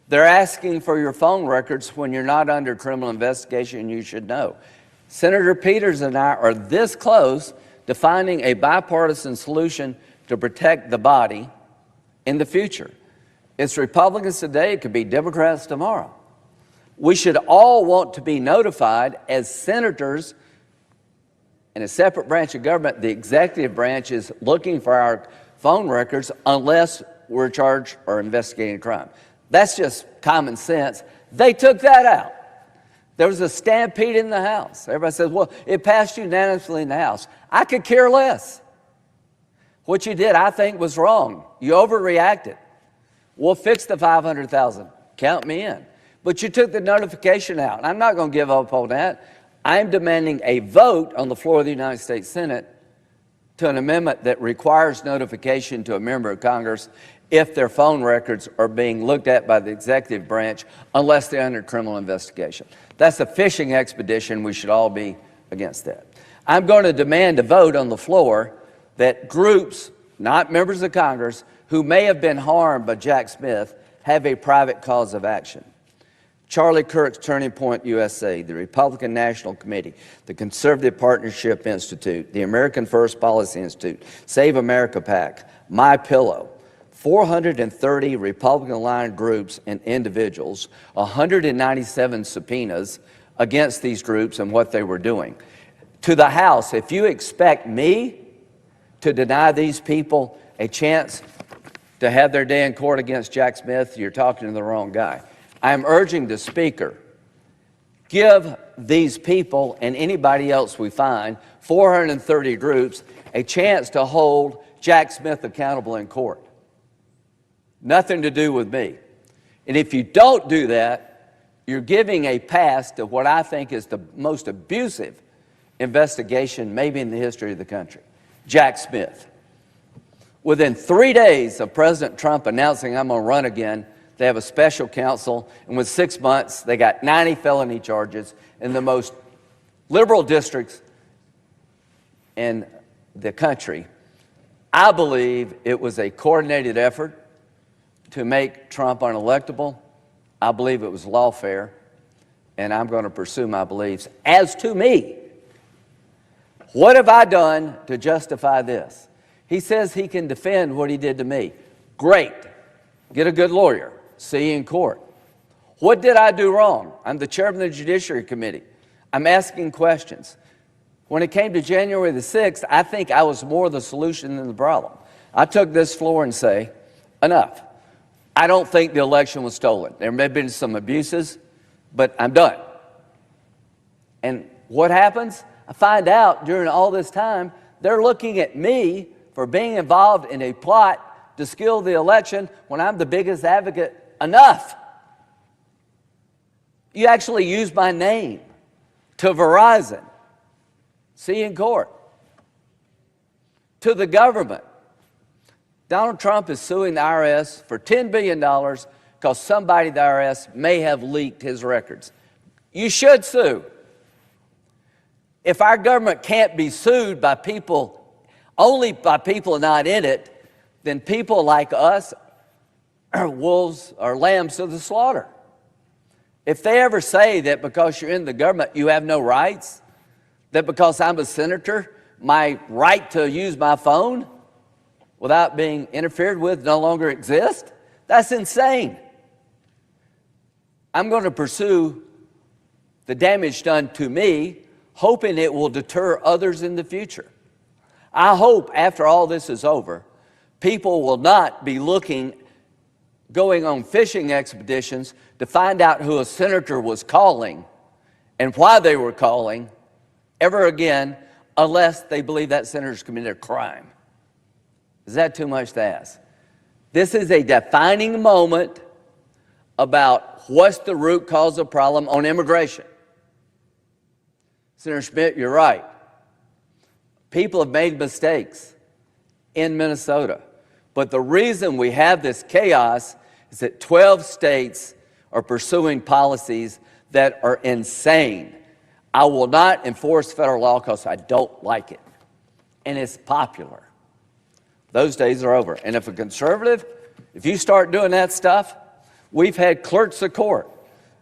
they're asking for your phone records when you're not under criminal investigation and you should know. Senator Peters and I are this close to finding a bipartisan solution to protect the body in the future. It's Republicans today, it could be Democrats tomorrow. We should all want to be notified as senators in a separate branch of government. The executive branch is looking for our phone records unless we're charged or investigating a crime. That's just common sense. They took that out. There was a stampede in the House. Everybody says, well, it passed unanimously in the House. I could care less. What you did, I think, was wrong. You overreacted. We'll fix the 500,000. Count me in. But you took the notification out. I'm not going to give up on that. I'm demanding a vote on the floor of the United States Senate to an amendment that requires notification to a member of Congress if their phone records are being looked at by the executive branch unless they're under criminal investigation. That's a fishing expedition. We should all be against that. I'm going to demand a vote on the floor that groups, not members of Congress, who may have been harmed by Jack Smith have a private cause of action. Charlie Kirk's Turning Point USA, the Republican National Committee, the Conservative Partnership Institute, the American First Policy Institute, Save America PAC, My Pillow, 430 Republican-aligned groups and individuals, 197 subpoenas against these groups and what they were doing. To the House, if you expect me to deny these people a chance to have their day in court against Jack Smith, you're talking to the wrong guy. I'm urging the Speaker, give these people and anybody else we find, 430 groups, a chance to hold Jack Smith accountable in court. Nothing to do with me. And if you don't do that, you're giving a pass to what I think is the most abusive investigation maybe in the history of the country, Jack Smith. Within 3 days of President Trump announcing I'm going to run again, they have a special counsel, and within 6 months, they got 90 felony charges in the most liberal districts in the country. I believe it was a coordinated effort to make Trump unelectable. I believe it was lawfare, and I'm going to pursue my beliefs. As to me, what have I done to justify this? He says he can defend what he did to me. Great. Get a good lawyer. See you in court. What did I do wrong? I'm the chairman of the Judiciary Committee. I'm asking questions. When it came to January the 6th, I think I was more the solution than the problem. I took this floor and say, enough. I don't think the election was stolen. There may have been some abuses, but I'm done. And what happens? I find out during all this time, they're looking at me for being involved in a plot to steal the election when I'm the biggest advocate. Enough. You actually use my name to Verizon. See you in court. To the government. Donald Trump is suing the IRS for $10 billion because somebody at the IRS may have leaked his records. You should sue. If our government can't be sued by people, only by people not in it, then people like us are wolves or lambs to the slaughter. If they ever say that because you're in the government you have no rights, that because I'm a senator, my right to use my phone without being interfered with no longer exists, that's insane. I'm going to pursue the damage done to me, hoping it will deter others in the future. I hope after all this is over, people will not be going on fishing expeditions to find out who a senator was calling and why they were calling ever again, unless they believe that senator's committed a crime. Is that too much to ask? This is a defining moment about what's the root cause of the problem on immigration. Senator Schmidt, you're right. People have made mistakes in Minnesota. But the reason we have this chaos is that 12 states are pursuing policies that are insane. I will not enforce federal law because I don't like it. And it's popular. Those days are over. And if a conservative, if you start doing that stuff, we've had clerks of court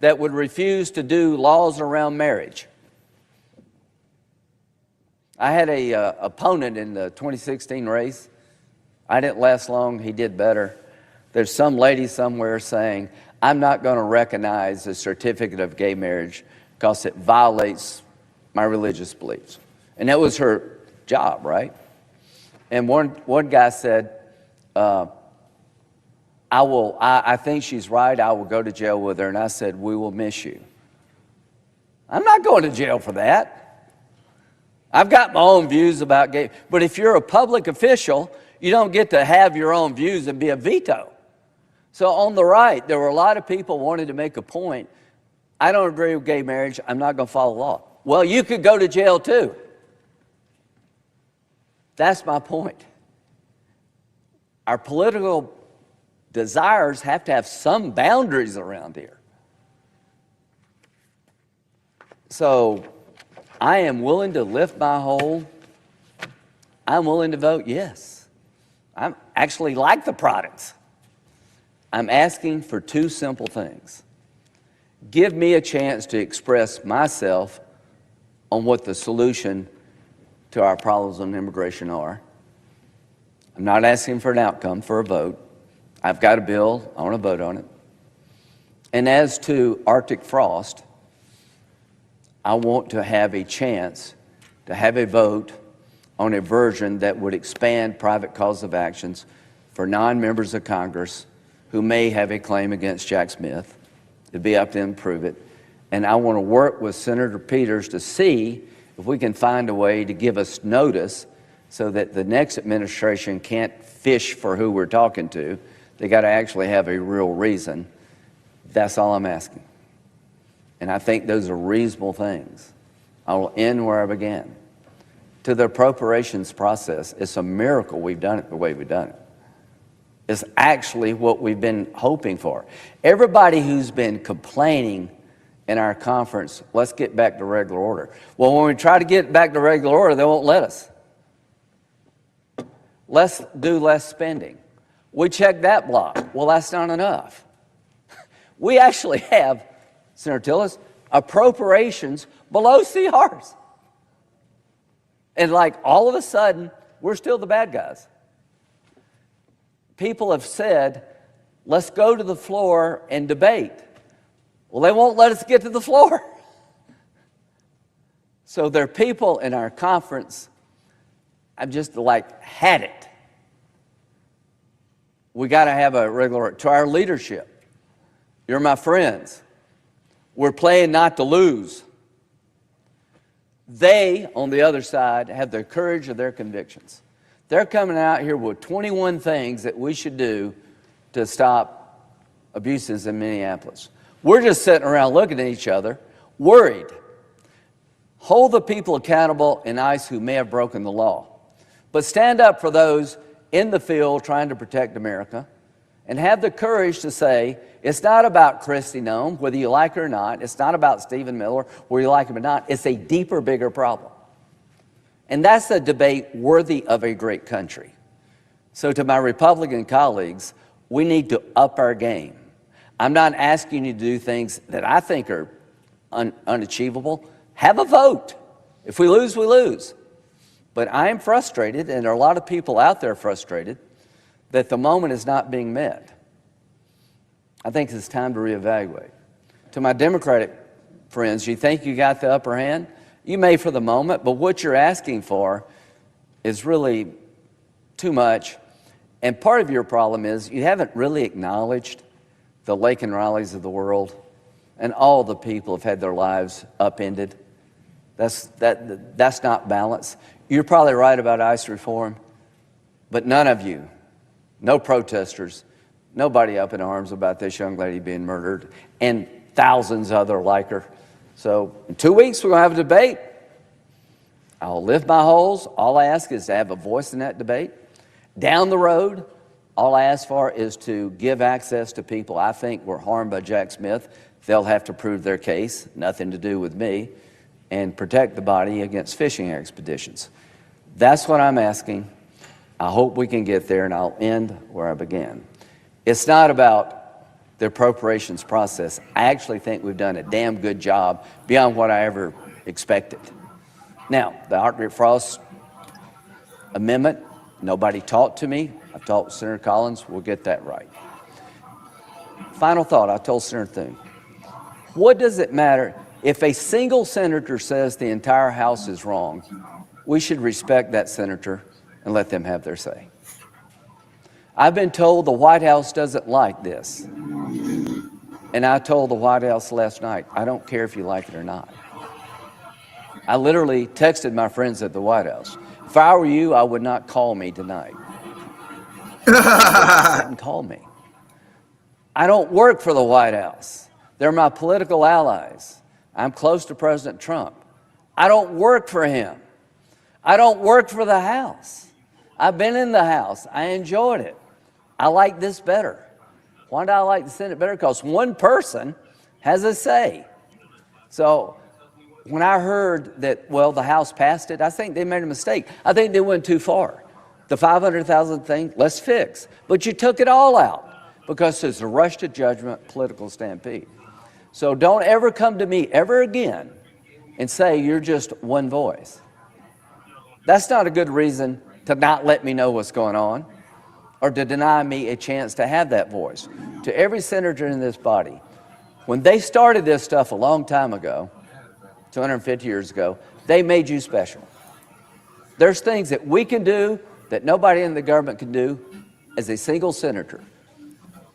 that would refuse to do laws around marriage. I had a opponent in the 2016 race. I didn't last long. He did better. There's some lady somewhere saying, I'm not going to recognize a certificate of gay marriage because it violates my religious beliefs. And that was her job, right? And one guy said, I think she's right. I will go to jail with her. And I said, we will miss you. I'm not going to jail for that. I've got my own views about gay, but if you're a public official, you don't get to have your own views and be a veto. So on the right, there were a lot of people wanting to make a point. I don't agree with gay marriage. I'm not going to follow the law. Well, you could go to jail too. That's my point. Our political desires have to have some boundaries around here. So I am willing to lift my hold. I'm willing to vote yes. I actually like the products. I'm asking for two simple things. Give me a chance to express myself on what the solution to our problems on immigration are. I'm not asking for an outcome, for a vote. I've got a bill. I want to vote on it. And as to Arctic frost, I want to have a chance to have a vote on a version that would expand private cause of actions for non-members of Congress who may have a claim against Jack Smith. It'd be up to them to prove it. And I want to work with Senator Peters to see if we can find a way to give us notice so that the next administration can't fish for who we're talking to. They got to actually have a real reason. That's all I'm asking. And I think those are reasonable things. I will end where I began. To the appropriations process, it's a miracle we've done it the way we've done it. It's actually what we've been hoping for. Everybody who's been complaining in our conference, let's get back to regular order. Well, when we try to get back to regular order, they won't let us. Let's do less spending. We checked that block. Well, that's not enough. We actually have, Senator Tillis, appropriations below CRs. And like all of a sudden, we're still the bad guys. People have said, let's go to the floor and debate. Well, they won't let us get to the floor. So there are people in our conference, I've just like had it. We got to have a regular, to our leadership. You're my friends. We're playing not to lose. They, on the other side, have the courage of their convictions. They're coming out here with 21 things that we should do to stop abuses in Minneapolis. We're just sitting around looking at each other, worried. Hold the people accountable in ICE who may have broken the law. But stand up for those in the field trying to protect America and have the courage to say, it's not about Kristi Noem, whether you like her or not. It's not about Stephen Miller, whether you like him or not. It's a deeper, bigger problem. And that's a debate worthy of a great country. So to my Republican colleagues, we need to up our game. I'm not asking you to do things that I think are unachievable. Have a vote. If we lose, we lose. But I am frustrated, and there are a lot of people out there frustrated, that the moment is not being met. I think it's time to reevaluate. To my Democratic friends, you think you got the upper hand? You may for the moment, but what you're asking for is really too much. And part of your problem is you haven't really acknowledged the Laken Rileys of the world and all the people have had their lives upended. That's not balance. You're probably right about ICE reform, but none of you, no protesters, nobody up in arms about this young lady being murdered and thousands other like her. So in 2 weeks, we're going to have a debate. I'll lift my holes. All I ask is to have a voice in that debate. Down the road, all I ask for is to give access to people I think were harmed by Jack Smith. They'll have to prove their case, nothing to do with me, and protect the body against fishing expeditions. That's what I'm asking. I hope we can get there, and I'll end where I began. It's not about the appropriations process. I actually think we've done a damn good job beyond what I ever expected. Now, the Arctic Frost Amendment, nobody talked to me. I talked to Senator Collins. We'll get that right. Final thought, I told Senator Thune. What does it matter if a single senator says the entire House is wrong? We should respect that senator and let them have their say. I've been told the White House doesn't like this. And I told the White House last night, I don't care if you like it or not. I literally texted my friends at the White House. If I were you, I would not call me tonight. They didn't call me. I don't work for the White House. They're my political allies. I'm close to President Trump. I don't work for him. I don't work for the House. I've been in the House. I enjoyed it. I like this better. Why do I like the Senate better? Because one person has a say. So when I heard that, well, the House passed it, I think they made a mistake. I think they went too far. The 500,000 thing, let's fix. But you took it all out because it's a rush to judgment, political stampede. So don't ever come to me ever again and say you're just one voice. That's not a good reason to not let me know what's going on or to deny me a chance to have that voice. To every senator in this body, when they started this stuff a long time ago, 250 years ago, they made you special. There's things that we can do that nobody in the government can do as a single senator.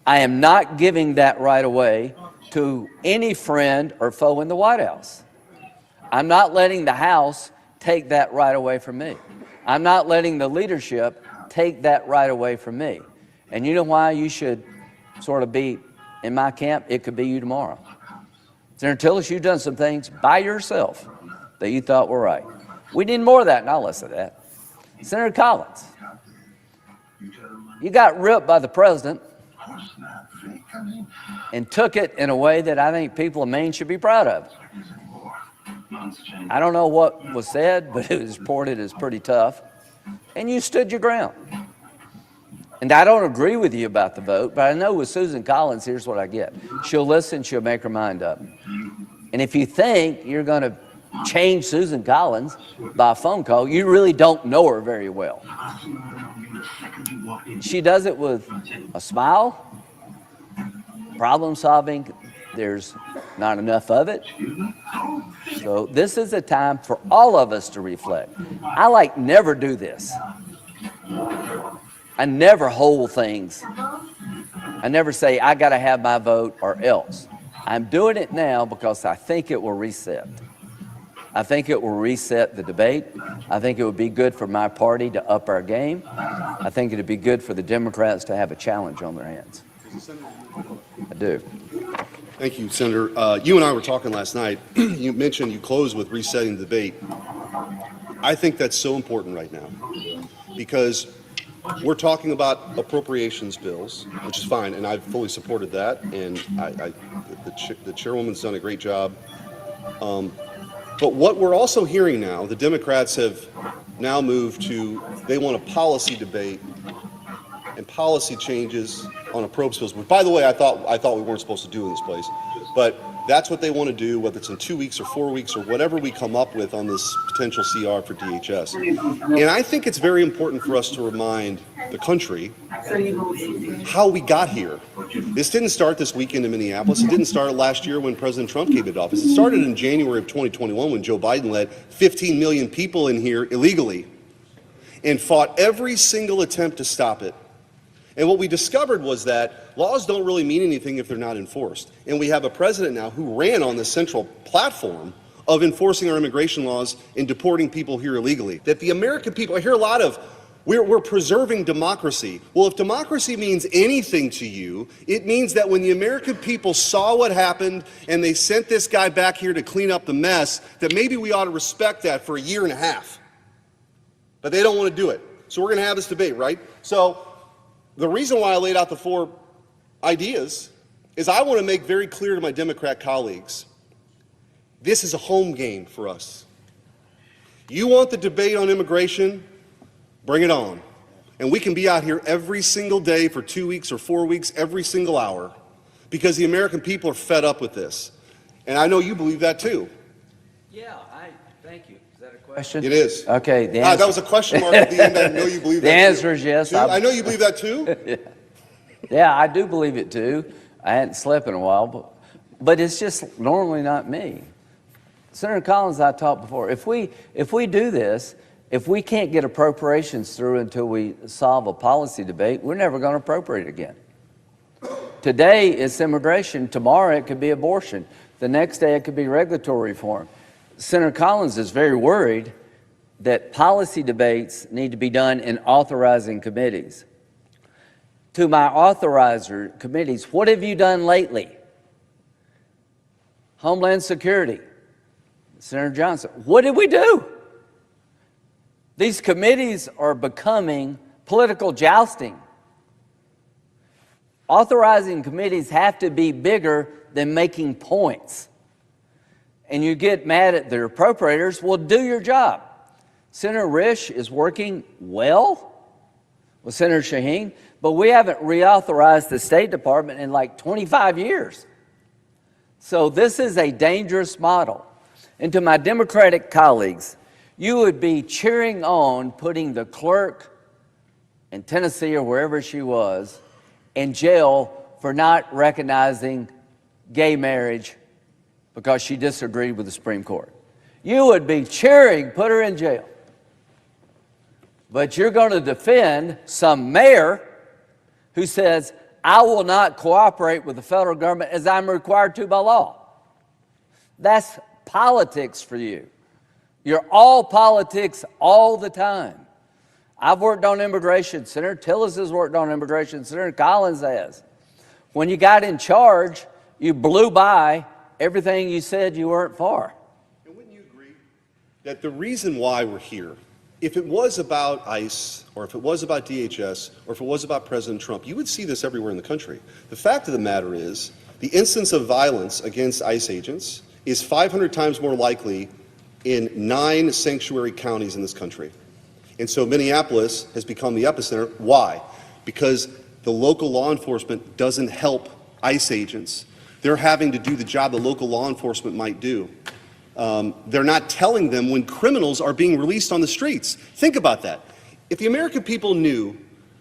I am not giving that right away to any friend or foe in the White House. I'm not letting the House take that right away from me. I'm not letting the leadership take that right away from me. And you know why you should sort of be in my camp, it could be you tomorrow. Senator Tillis, you've done some things by yourself that you thought were right. We need more of that, and I'll listen to that. Senator Collins, you got ripped by the president and took it in a way that I think people of Maine should be proud of. I don't know what was said, but it was reported as pretty tough. And you stood your ground. And I don't agree with you about the vote, but I know with Susan Collins, here's what I get. She'll listen, she'll make her mind up. And if you think you're going to change Susan Collins by a phone call, you really don't know her very well. She does it with a smile, problem solving. There's not enough of it. So this is a time for all of us to reflect. I never do this. I never hold things. I never say, I got to have my vote or else. I'm doing it now because I think it will reset. I think it will reset the debate. I think it would be good for my party to up our game. I think it would be good for the Democrats to have a challenge on their hands. I do. Thank you, Senator. You and I were talking last night. You mentioned you closed with resetting the debate. I think that's so important right now because we're talking about appropriations bills, which is fine, and I've fully supported that, and the chairwoman's done a great job. But what we're also hearing now, the Democrats have now moved to, they want a policy debate and policy changes on appropriations bills. But by the way, I thought we weren't supposed to do in this place, but that's what they want to do, whether it's in 2 weeks or 4 weeks or whatever we come up with on this potential CR for DHS. And I think it's very important for us to remind the country how we got here. This didn't start this weekend in Minneapolis. It didn't start last year when President Trump came into office. It started in January of 2021 when Joe Biden led 15 million people in here illegally and fought every single attempt to stop it. And what we discovered was that laws don't really mean anything if they're not enforced. And we have a president now who ran on the central platform of enforcing our immigration laws and deporting people here illegally. That the American people, I hear a lot of, we're preserving democracy. Well, if democracy means anything to you, it means that when the American people saw what happened and they sent this guy back here to clean up the mess, that maybe we ought to respect that for a year and a half. But they don't want to do it. So we're going to have this debate, right? So the reason why I laid out the 4 ideas is I want to make very clear to my Democrat colleagues, this is a home game for us. You want the debate on immigration? Bring it on. And we can be out here every single day for 2 weeks or 4 weeks, every single hour, because the American people are fed up with this. And I know you believe that too. Yeah, thank you. Is that a question? It is. Okay. That was a question mark at the end. I know you believe that The too. answer is yes. I know you believe that too. Yeah, I do believe it too. I hadn't slept in a while, but it's just normally not me. Senator Collins, I talked before. If we do this, if we can't get appropriations through until we solve a policy debate, we're never going to appropriate again. Today it's immigration. Tomorrow it could be abortion. The next day it could be regulatory reform. Senator Collins is very worried that policy debates need to be done in authorizing committees. To my authorizer committees, what have you done lately? Homeland Security, Senator Johnson, what did we do? These committees are becoming political jousting. Authorizing committees have to be bigger than making points. And you get mad at the appropriators, well, do your job. Senator Risch is working well with Senator Shaheen, but we haven't reauthorized the State Department in like 25 years. So this is a dangerous model. And to my Democratic colleagues, you would be cheering on putting the clerk in Tennessee or wherever she was in jail for not recognizing gay marriage because she disagreed with the Supreme Court. You would be cheering, put her in jail. But you're going to defend some mayor who says, I will not cooperate with the federal government as I'm required to by law. That's politics for you. You're all politics all the time. I've worked on immigration. Senator Tillis has worked on immigration. Senator Collins has. When you got in charge, you blew by everything you said you weren't for. And wouldn't you agree that the reason why we're here, if it was about ICE, or if it was about DHS, or if it was about President Trump, you would see this everywhere in the country. The fact of the matter is, the instance of violence against ICE agents is 500 times more likely in 9 sanctuary counties in this country. And so Minneapolis has become the epicenter. Why? Because the local law enforcement doesn't help ICE agents. They're having to do the job the local law enforcement might do. They're not telling them when criminals are being released on the streets. Think about that. If the American people knew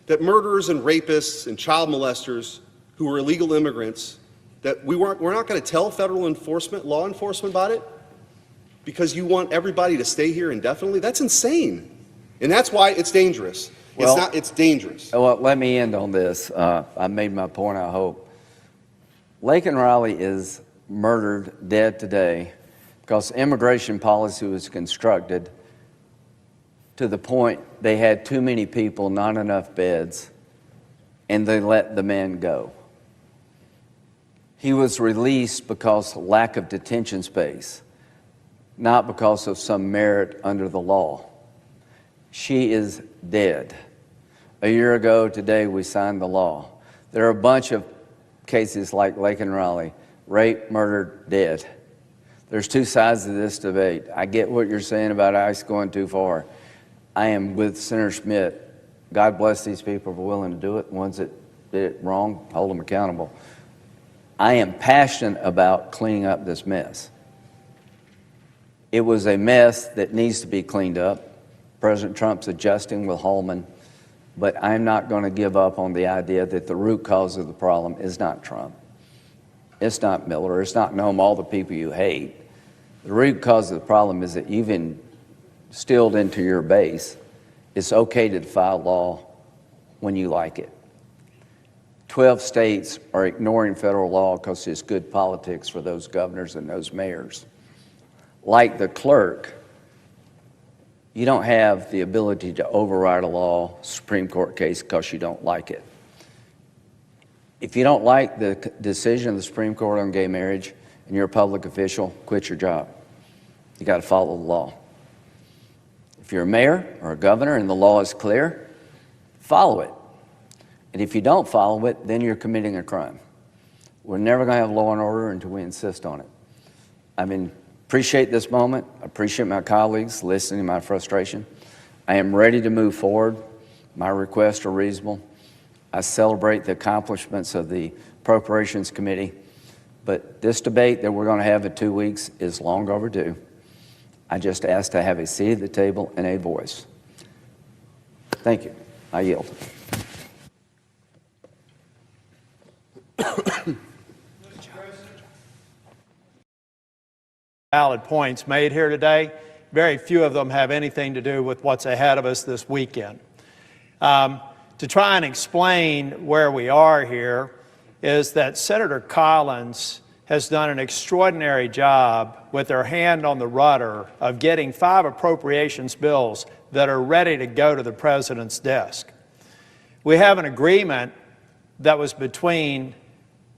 that murderers and rapists and child molesters who were illegal immigrants, that we're not going to tell federal law enforcement about it because you want everybody to stay here indefinitely, that's insane. And that's why it's dangerous. Well, it's dangerous. Well, let me end on this. I made my point, I hope. Laken Riley is murdered, dead today, because immigration policy was constructed to the point they had too many people, not enough beds, and they let the man go. He was released because of lack of detention space, not because of some merit under the law. She is dead. A year ago today, we signed the law. There are a bunch of cases like Laken Riley, rape, murdered, dead. There's two sides to this debate. I get what you're saying about ICE going too far. I am with Senator Schmidt. God bless these people for willing to do it. The ones that did it wrong, hold them accountable. I am passionate about cleaning up this mess. It was a mess that needs to be cleaned up. President Trump's adjusting with Holman, but I'm not going to give up on the idea that the root cause of the problem is not Trump. It's not Miller. It's not Nome, all the people you hate. The root cause of the problem is that you've instilled into your base it's okay to defy law when you like it. 12 states are ignoring federal law because it's good politics for those governors and those mayors. Like the clerk, you don't have the ability to override a law, Supreme Court case, because you don't like it. If you don't like the decision of the Supreme Court on gay marriage and you're a public official, quit your job. You got to follow the law. If you're a mayor or a governor and the law is clear, follow it. And if you don't follow it, then you're committing a crime. We're never going to have law and order until we insist on it. Appreciate this moment. I appreciate my colleagues listening to my frustration. I am ready to move forward. My requests are reasonable. I celebrate the accomplishments of the Appropriations Committee, but this debate that we're going to have in 2 weeks is long overdue. I just ask to have a seat at the table and a voice. Thank you. I yield. Valid points made here today. Very few of them have anything to do with what's ahead of us this weekend. To try and explain where we are here is that Senator Collins has done an extraordinary job with her hand on the rudder of getting 5 appropriations bills that are ready to go to the president's desk. We have an agreement that was between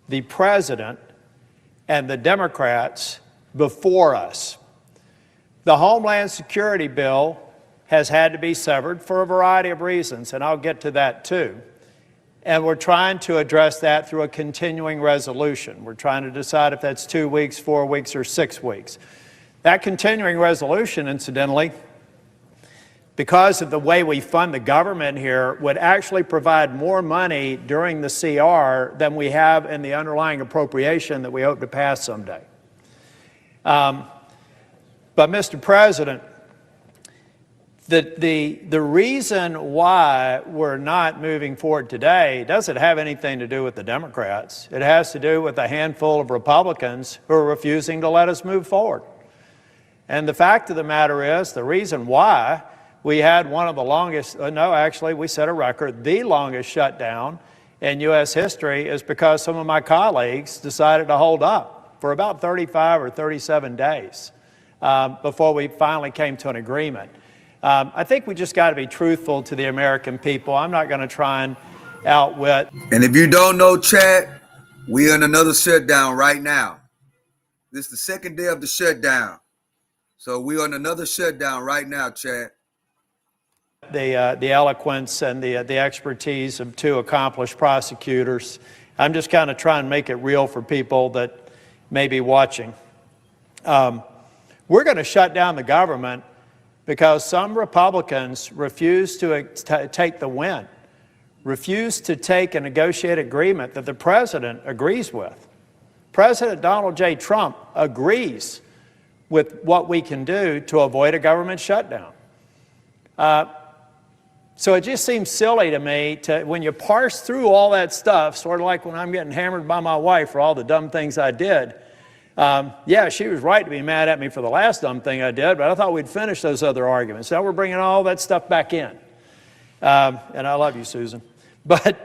the president and the Democrats before us. The Homeland Security bill has had to be severed for a variety of reasons, and I'll get to that too. And we're trying to address that through a continuing resolution. We're trying to decide if that's 2 weeks, 4 weeks, or 6 weeks. That continuing resolution, incidentally, because of the way we fund the government here, would actually provide more money during the CR than we have in the underlying appropriation that we hope to pass someday. But Mr. President, the reason why we're not moving forward today doesn't have anything to do with the Democrats. It has to do with a handful of Republicans who are refusing to let us move forward. And the fact of the matter is, the reason why we had one of the longest, we set a record, the longest shutdown in U.S. history is because some of my colleagues decided to hold up for about 35 or 37 days before we finally came to an agreement. I think we just got to be truthful to the American people. I'm not going to try and outwit. And if you don't know, chat, We're in another shutdown right now. This is the second day of the shutdown. So we're on another shutdown right now, Chad. The eloquence and the expertise of two accomplished prosecutors. I'm just kind of trying to make it real for people that may be watching. We're going to shut down the government because some Republicans refuse to take the win, refuse to take a negotiated agreement that the president agrees with. President Donald J. Trump agrees with what we can do to avoid a government shutdown. So it just seems silly to me when you parse through all that stuff, sort of like when I'm getting hammered by my wife for all the dumb things I did. Yeah, she was right to be mad at me for the last dumb thing I did, but I thought we'd finish those other arguments. Now we're bringing all that stuff back in. And I love you, Susan. But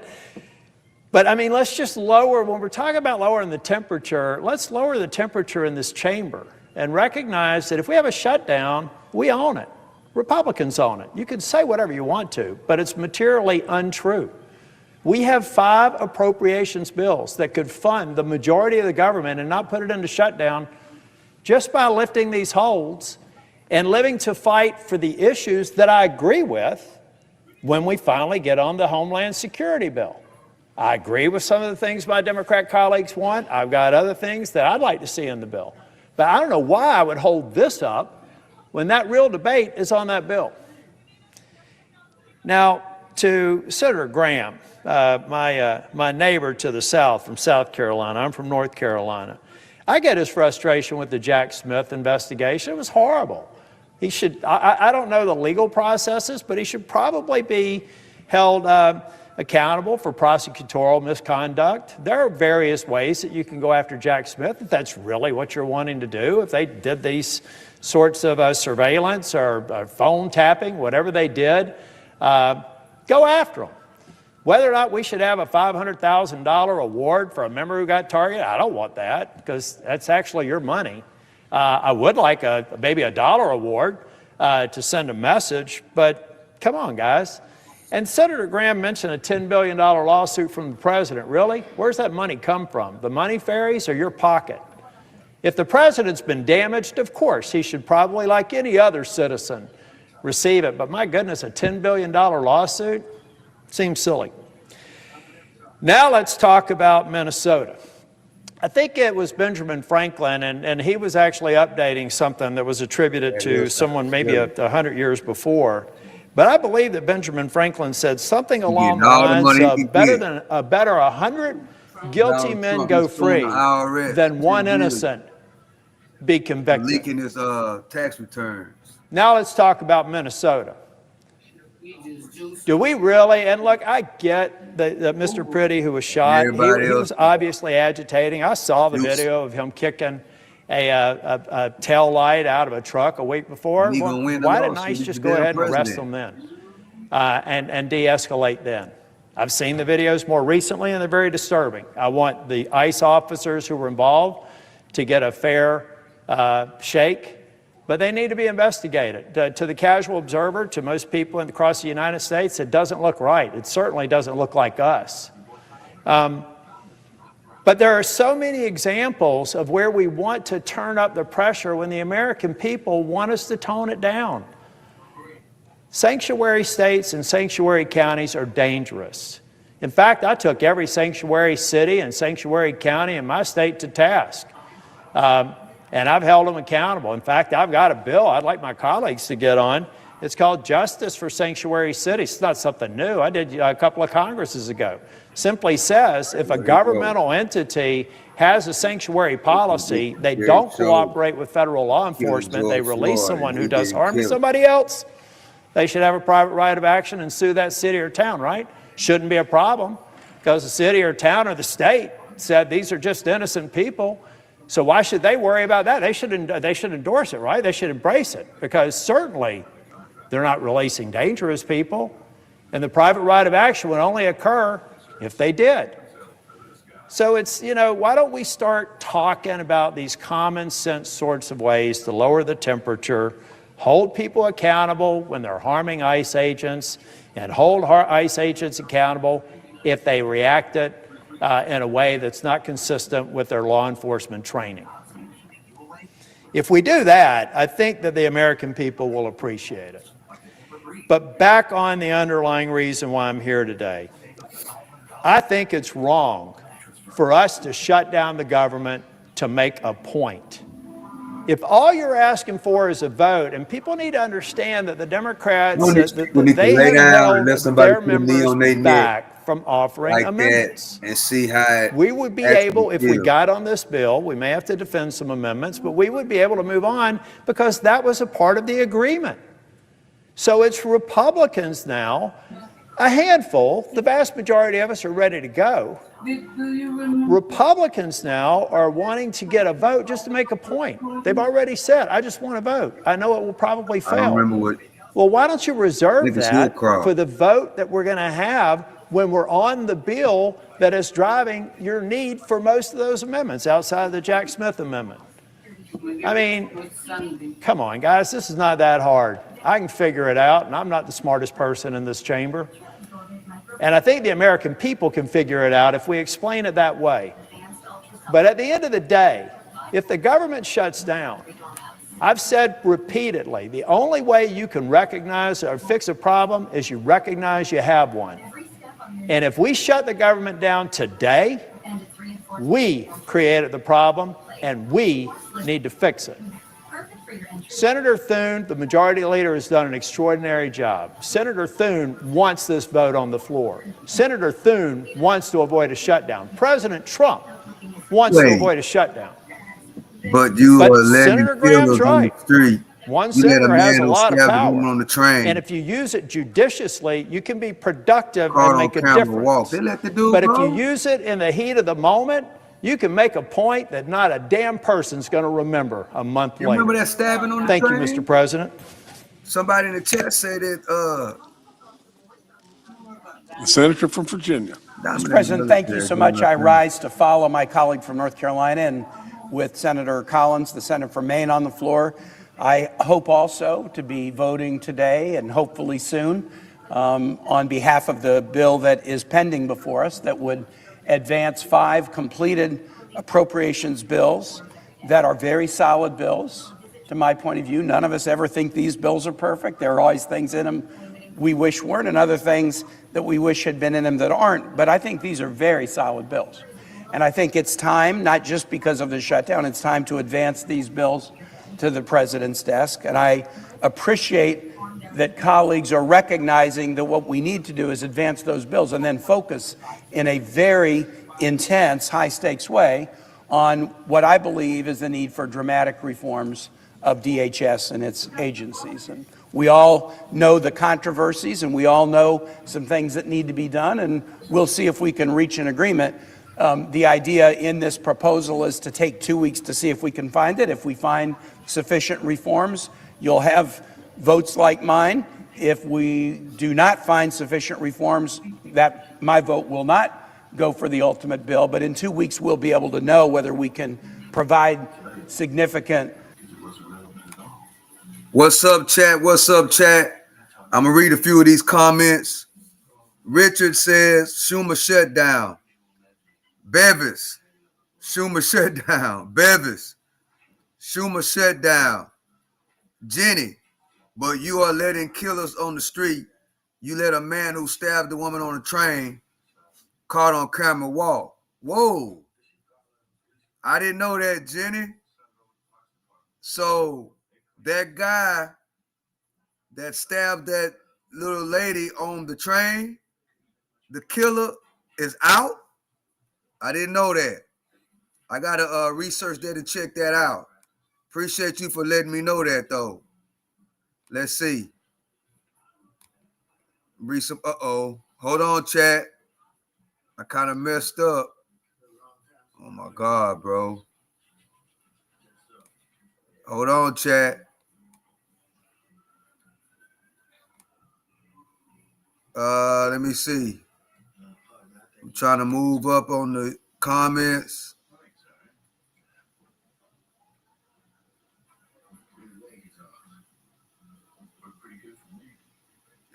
I mean, let's just lower, when we're talking about lowering the temperature, let's lower the temperature in this chamber and recognize that if we have a shutdown, we own it. Republicans own it. You can say whatever you want to, but it's materially untrue. We have 5 appropriations bills that could fund the majority of the government and not put it into shutdown just by lifting these holds and living to fight for the issues that I agree with when we finally get on the Homeland Security bill. I agree with some of the things my Democrat colleagues want. I've got other things that I'd like to see in the bill. But I don't know why I would hold this up when that real debate is on that bill. Now, to Senator Graham, my neighbor to the south from South Carolina. I'm from North Carolina. I get his frustration with the Jack Smith investigation. It was horrible. He should, I don't know the legal processes, but he should probably be held accountable for prosecutorial misconduct. There are various ways that you can go after Jack Smith if that's really what you're wanting to do. If they did these sorts of surveillance or phone tapping, whatever they did, go after them. Whether or not we should have a $500,000 award for a member who got targeted, I don't want that because that's actually your money. I would like maybe a dollar award to send a message, but come on, guys. And Senator Graham mentioned a $10 billion lawsuit from the president. Really? Where's that money come from? The money fairies or your pocket? If the president's been damaged, of course, he should probably, like any other citizen, receive it. But my goodness, a $10 billion lawsuit seems silly. Now let's talk about Minnesota. I think it was Benjamin Franklin, and he was actually updating something that was attributed to someone maybe 100 years before. But I believe that Benjamin Franklin said something along the lines of better 100 guilty men go free than one innocent be convicted. Leaking his tax returns. Now let's talk about Minnesota. Do we really? And look, I get that Mr. Pretty, who was shot, he was obviously agitating. I saw the video of him kicking a tail light out of a truck a week before. Well, why didn't ICE just go ahead and arrest them then and de-escalate then? I've seen the videos more recently, and they're very disturbing. I want the ICE officers who were involved to get a fair shake, but they need to be investigated. To the casual observer, to most people across the United States, it doesn't look right. It certainly doesn't look like us. But there are so many examples of where we want to turn up the pressure when the American people want us to tone it down. Sanctuary states and sanctuary counties are dangerous. In fact, I took every sanctuary city and sanctuary county in my state to task. And I've held them accountable. In fact, I've got a bill I'd like my colleagues to get on. It's called Justice for Sanctuary Cities. It's not something new. I did a couple of Congresses ago. Simply says if a governmental entity has a sanctuary policy, they don't cooperate with federal law enforcement, they release someone who does harm to somebody else, they should have a private right of action and sue that city or town, right? Shouldn't be a problem because the city or town or the state said these are just innocent people. So why should they worry about that? They should endorse it, right? They should embrace it because certainly they're not releasing dangerous people. And the private right of action would only occur if they did. So it's, why don't we start talking about these common sense sorts of ways to lower the temperature, hold people accountable when they're harming ICE agents, and hold ICE agents accountable if they reacted in a way that's not consistent with their law enforcement training. If we do that, I think that the American people will appreciate it. But back on the underlying reason why I'm here today, I think it's wrong for us to shut down the government to make a point. If all you're asking for is a vote, and people need to understand that the Democrats, they have held their members back from offering like amendments. that and see how We would be able, if we got on this bill, we may have to defend some amendments, but we would be able to move on because that was a part of the agreement. So it's Republicans now, a handful, the vast majority of us are ready to go. Republicans now are wanting to get a vote just to make a point. They've already said, I just want a vote. I know it will probably fail. I don't remember what. Well, why don't you reserve that crowd. for the vote that we're going to have when we're on the bill that is driving your need for most of those amendments outside of the Jack Smith amendment? I mean, come on, guys, this is not that hard. I can figure it out, and I'm not the smartest person in this chamber. And I think the American people can figure it out if we explain it that way. But at the end of the day, if the government shuts down, I've said repeatedly, the only way you can recognize or fix a problem is you recognize you have one. And if we shut the government down today, we created the problem and we need to fix it. Senator Thune, the majority leader, has done an extraordinary job. Senator Thune wants this vote on the floor. Senator Thune wants to avoid a shutdown. President Trump wants to avoid a shutdown. But you are letting Senator Graham's on the street. One senator has a lot of power. On the train. And if you use it judiciously, you can be productive and make a difference. They let the dude But if go. you use it in the heat of the moment, you can make a point that not a damn person's going to remember a month later. Remember that stabbing on the Thank train? you, Mr. President. Somebody in the chat said that The senator from Virginia. Mr. President, thank you so much. I rise to follow my colleague from North Carolina and with Senator Collins, the senator from Maine, on the floor. I hope also to be voting today and hopefully soon on behalf of the bill that is pending before us that would advance 5 completed appropriations bills that are very solid bills. To my point of view, none of us ever think these bills are perfect. There are always things in them we wish weren't and other things that we wish had been in them that aren't. But I think these are very solid bills. And I think it's time, not just because of the shutdown, it's time to advance these bills to the president's desk. And I appreciate that colleagues are recognizing that what we need to do is advance those bills and then focus in a very intense, high-stakes way on what I believe is the need for dramatic reforms of DHS and its agencies. And we all know the controversies and we all know some things that need to be done, and we'll see if we can reach an agreement. The idea in this proposal is to take 2 weeks to see if we can find it. If we find sufficient reforms, you'll have votes like mine. If we do not find sufficient reforms, that my vote will not go for the ultimate bill. But in 2 weeks, we'll be able to know whether we can provide significant. What's up, chat? What's up, chat? I'm going to read a few of these comments. Richard says, Schumer shut down. Bevis, Schumer shut down. Bevis, Schumer shut down. Jenny, but you are letting killers on the street. You let a man who stabbed a woman on a train caught on camera walk. Whoa. I didn't know that, Jenny. So that guy that stabbed that little lady on the train, the killer is out? I didn't know that. I got to research that and check that out. Appreciate you for letting me know that, though. Let's see. Read some. Uh-oh. Hold on, chat. I kind of messed up. Oh, my God, bro. Hold on, chat. Let me see. I'm trying to move up on the comments.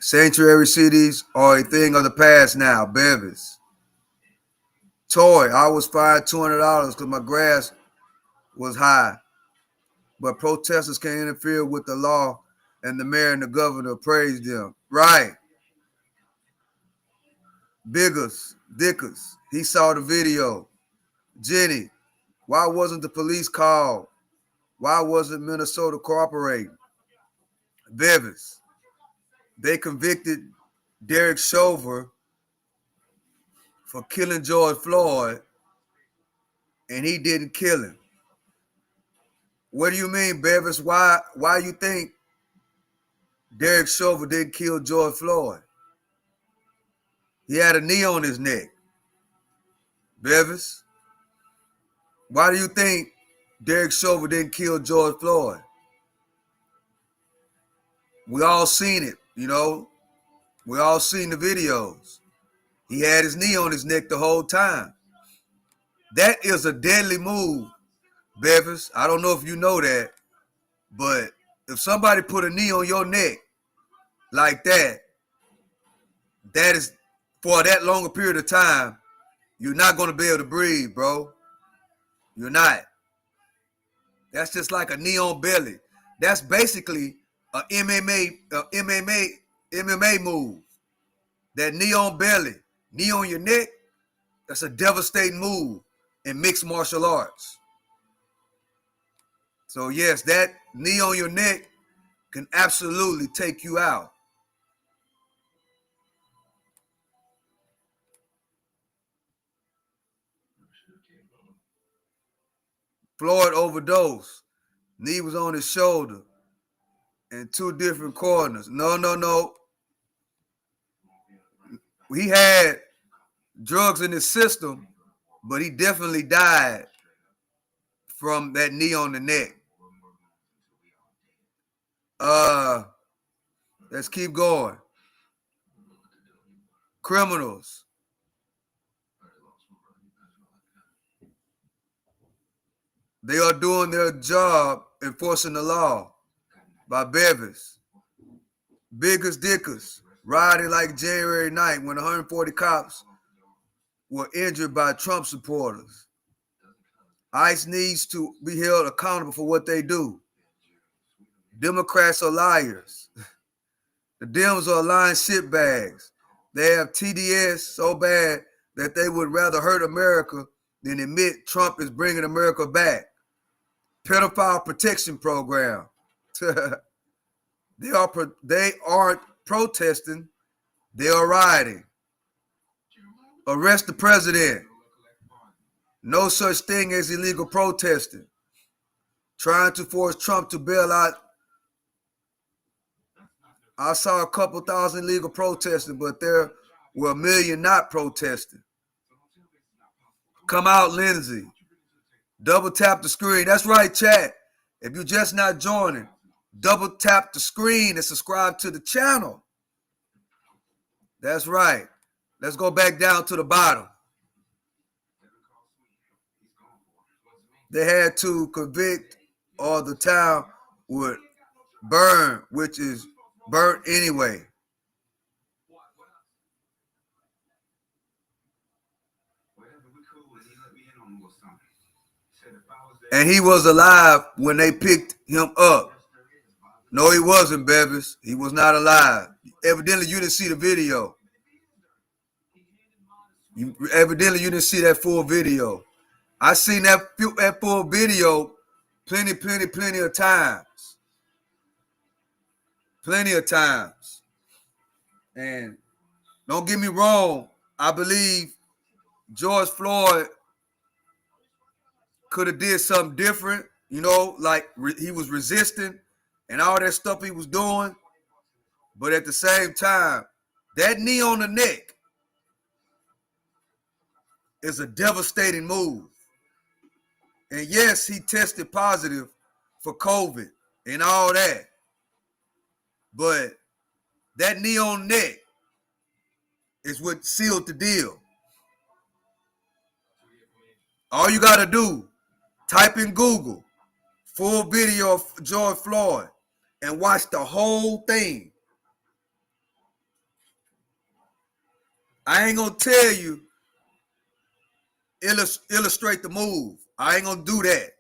Sanctuary cities are a thing of the past now, Bevis. toy. I was fined $200 because my grass was high. But protesters can't interfere with the law, and the mayor and the governor praised them. Right. Biggers, Dickers, he saw the video. Jenny, why wasn't the police called? Why wasn't Minnesota cooperating? Bevis, they convicted Derek Chauvin for killing George Floyd, and he didn't kill him. What do you mean, Bevis? Why you think Derek Chauvin didn't kill George Floyd? He had a knee on his neck. Bevis, why do you think Derek Chauvin didn't kill George Floyd? We all seen it, you know. We all seen the videos. He had his knee on his neck the whole time. That is a deadly move, Bevis. I don't know if you know that, but if somebody put a knee on your neck like that, that is for that long a period of time, you're not going to be able to breathe, bro. You're not. That's just like a knee on belly. That's basically a MMA move. That knee on belly, knee on your neck, that's a devastating move in mixed martial arts. So yes, that knee on your neck can absolutely take you out. Floyd overdosed. Knee was on his shoulder in two different corners. No. He had drugs in his system, but he definitely died from that knee on the neck. Let's keep going. Criminals. They are doing their job enforcing the law by Bevis. Biggers Dickers, riding like January 9th when 140 cops were injured by Trump supporters. ICE needs to be held accountable for what they do. Democrats are liars. The Dems are lying shitbags. They have TDS so bad that they would rather hurt America than admit Trump is bringing America back. Pedophile protection program. They aren't protesting, they are rioting. Arrest the president. No such thing as illegal protesting. Trying to force Trump to bail out. I saw a couple thousand illegal protesting, but there were 1 million not protesting. Come out, Lindsay. Double tap the screen. That's right, chat. If you're just not joining, double tap the screen and subscribe to the channel. That's right. Let's go back down to the bottom. They had to convict or the town would burn, which is burnt anyway. And he was alive when they picked him up. No, he wasn't, Bevis. He was not alive. Evidently, you didn't see the video. Evidently, you didn't see that full video. I seen that full video plenty of times. Plenty of times. And don't get me wrong, I believe George Floyd could have did something different, you know, like he was resisting and all that stuff he was doing. But at the same time, that knee on the neck is a devastating move. And yes, he tested positive for COVID and all that. But that knee on the neck is what sealed the deal. All you got to do, type in Google, full video of George Floyd, and watch the whole thing. I ain't going to tell you illustrate the move. I ain't gonna do that.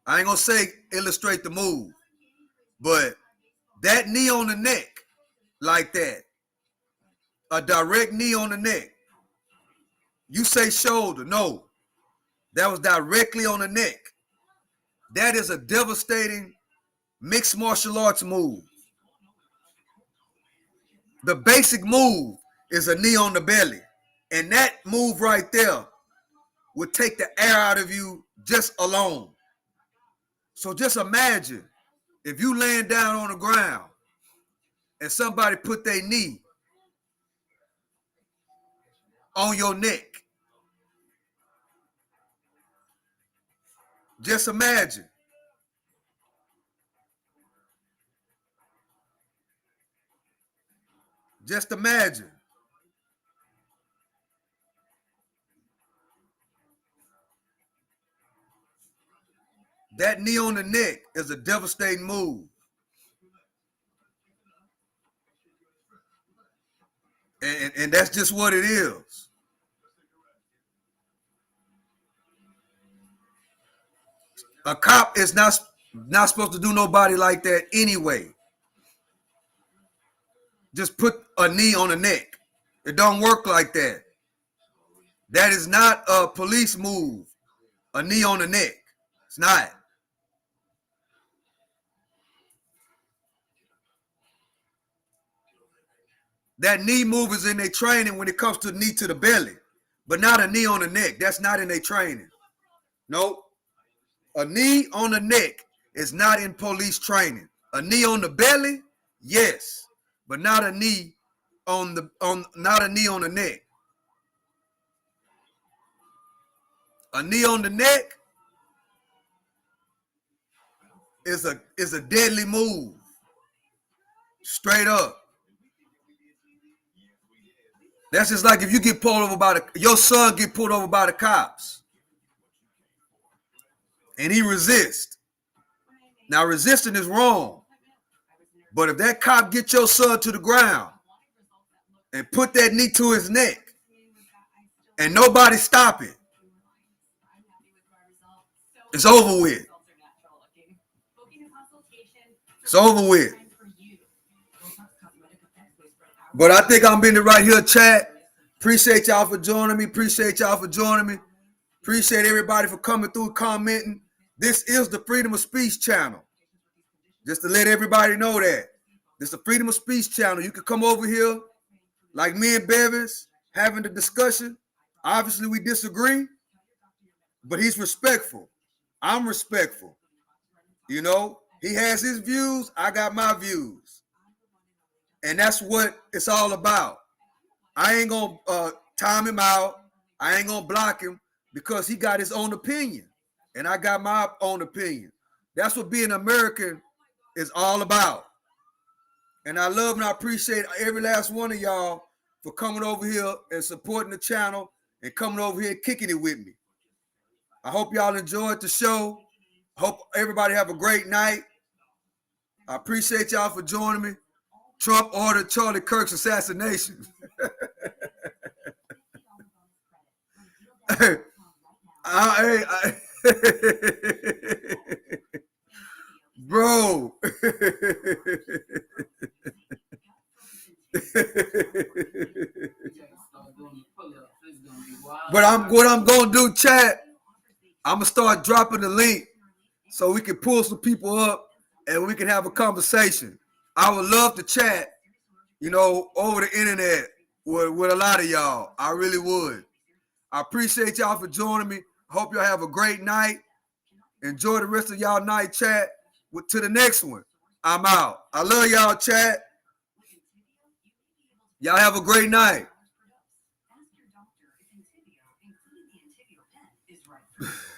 I ain't gonna say illustrate the move, but that knee on the neck like that, a direct knee on the neck. You say shoulder, no, that was directly on the neck. That is a devastating mixed martial arts move. The basic move is a knee on the belly, and that move right there would take the air out of you just alone. So just imagine if you laying down on the ground and somebody put their knee on your neck. Just imagine. Just imagine. That knee on the neck is a devastating move. And that's just what it is. A cop is not supposed to do nobody like that anyway. Just put a knee on the neck. It don't work like that. That is not a police move. A knee on the neck. It's not. That knee move is in their training when it comes to knee to the belly, but not a knee on the neck. That's not in their training. Nope. A knee on the neck is not in police training. A knee on the belly, yes, but not a knee on the neck. A knee on the neck is a deadly move. Straight up. That's just like if you get pulled over by your son get pulled over by the cops and he resists. Now resisting is wrong. But if that cop get your son to the ground and put that knee to his neck and nobody stop it, it's over with. It's over with. But I think I'm being right here, chat. Appreciate y'all for joining me. Appreciate y'all for joining me. Appreciate everybody for coming through, commenting. This is the Freedom of Speech channel. Just to let everybody know that. This is the Freedom of Speech channel. You can come over here like me and Bevis having the discussion. Obviously, we disagree, but he's respectful. I'm respectful. You know, he has his views. I got my views. And that's what it's all about. I ain't going to time him out. I ain't going to block him because he got his own opinion. And I got my own opinion. That's what being American is all about. And I love and I appreciate every last one of y'all for coming over here and supporting the channel and coming over here and kicking it with me. I hope y'all enjoyed the show. Hope everybody have a great night. I appreciate y'all for joining me. Trump ordered Charlie Kirk's assassination. Bro. But what I'm gonna do, chat, I'm gonna start dropping the link so we can pull some people up and we can have a conversation. I would love to chat, you know, over the internet with a lot of y'all. I really would. I appreciate y'all for joining me. Hope y'all have a great night. Enjoy the rest of y'all night, chat. To the next one. I'm out. I love y'all, chat. Y'all have a great night.